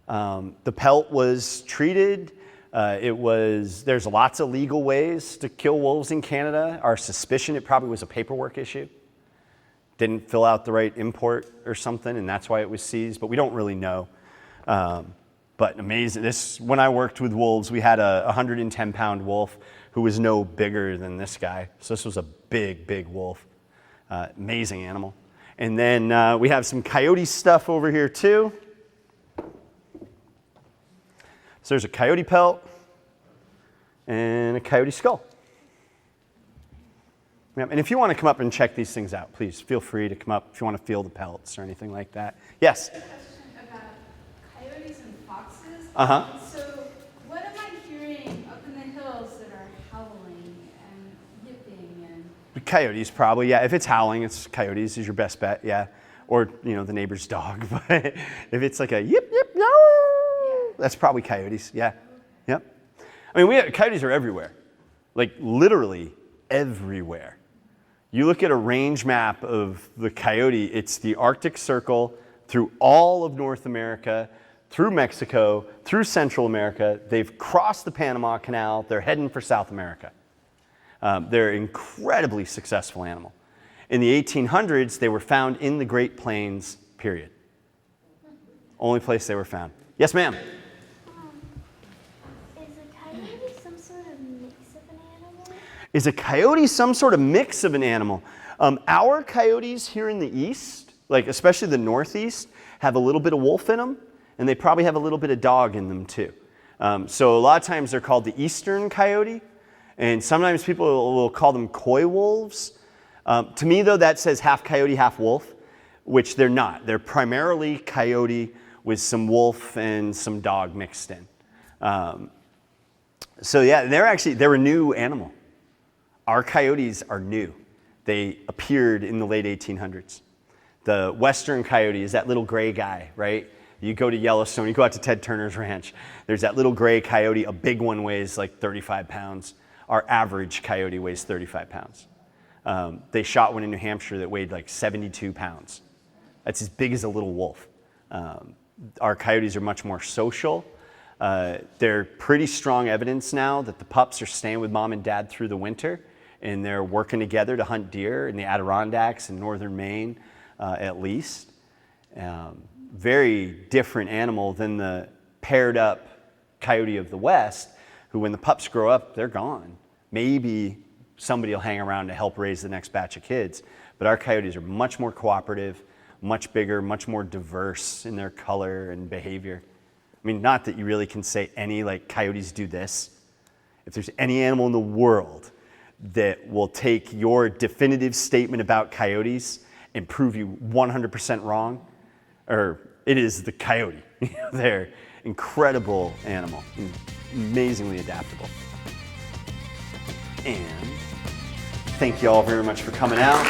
The pelt was treated. There's lots of legal ways to kill wolves in Canada. Our suspicion, it probably was a paperwork issue. Didn't fill out the right import or something, and that's why it was seized, but we don't really know. But amazing. When I worked with wolves, we had a 110-pound wolf who was no bigger than this guy. So this was a big, big wolf. Amazing animal. And then we have some coyote stuff over here too. So there's a coyote pelt and a coyote skull. Yep. And if you want to come up and check these things out, please feel free to come up if you want to feel the pelts or anything like that. Yes? A question about coyotes and foxes. Uh-huh. So what am I hearing up in the hills that are howling and yipping and... Coyotes probably, yeah. If it's howling, it's coyotes is your best bet, yeah. Or, the neighbor's dog. But if it's like a yip, yip, no, that's probably coyotes, yeah. Yep. Coyotes are everywhere. Like literally everywhere. You look at a range map of the coyote, it's the Arctic Circle through all of North America, through Mexico, through Central America. They've crossed the Panama Canal. They're heading for South America. They're an incredibly successful animal. In the 1800s, they were found in the Great Plains, period. Only place they were found. Yes, ma'am? Is a coyote some sort of mix of an animal? Is a coyote some sort of mix of an animal? Our coyotes here in the east, like especially the northeast, have a little bit of wolf in them, and they probably have a little bit of dog in them too. So a lot of times they're called the eastern coyote, and sometimes people will call them coy wolves. To me though, that says half coyote, half wolf, which they're not. They're primarily coyote with some wolf and some dog mixed in. So yeah, they're a new animal. Our coyotes are new. They appeared in the late 1800s. The western coyote is that little gray guy, right? You go to Yellowstone, you go out to Ted Turner's ranch, there's that little gray coyote, a big one weighs like 35 pounds. Our average coyote weighs 35 pounds. They shot one in New Hampshire that weighed like 72 pounds. That's as big as a little wolf. Our coyotes are much more social. They're pretty strong evidence now that the pups are staying with mom and dad through the winter, and they're working together to hunt deer in the Adirondacks in northern Maine, at least. Very different animal than the paired up coyote of the West, who when the pups grow up, they're gone. Maybe somebody will hang around to help raise the next batch of kids. But our coyotes are much more cooperative, much bigger, much more diverse in their color and behavior. I mean, not that you really can say any, like, coyotes do this. If there's any animal in the world that will take your definitive statement about coyotes and prove you 100% wrong, or it is the coyote. They're incredible animal, amazingly adaptable. And thank you all very much for coming out.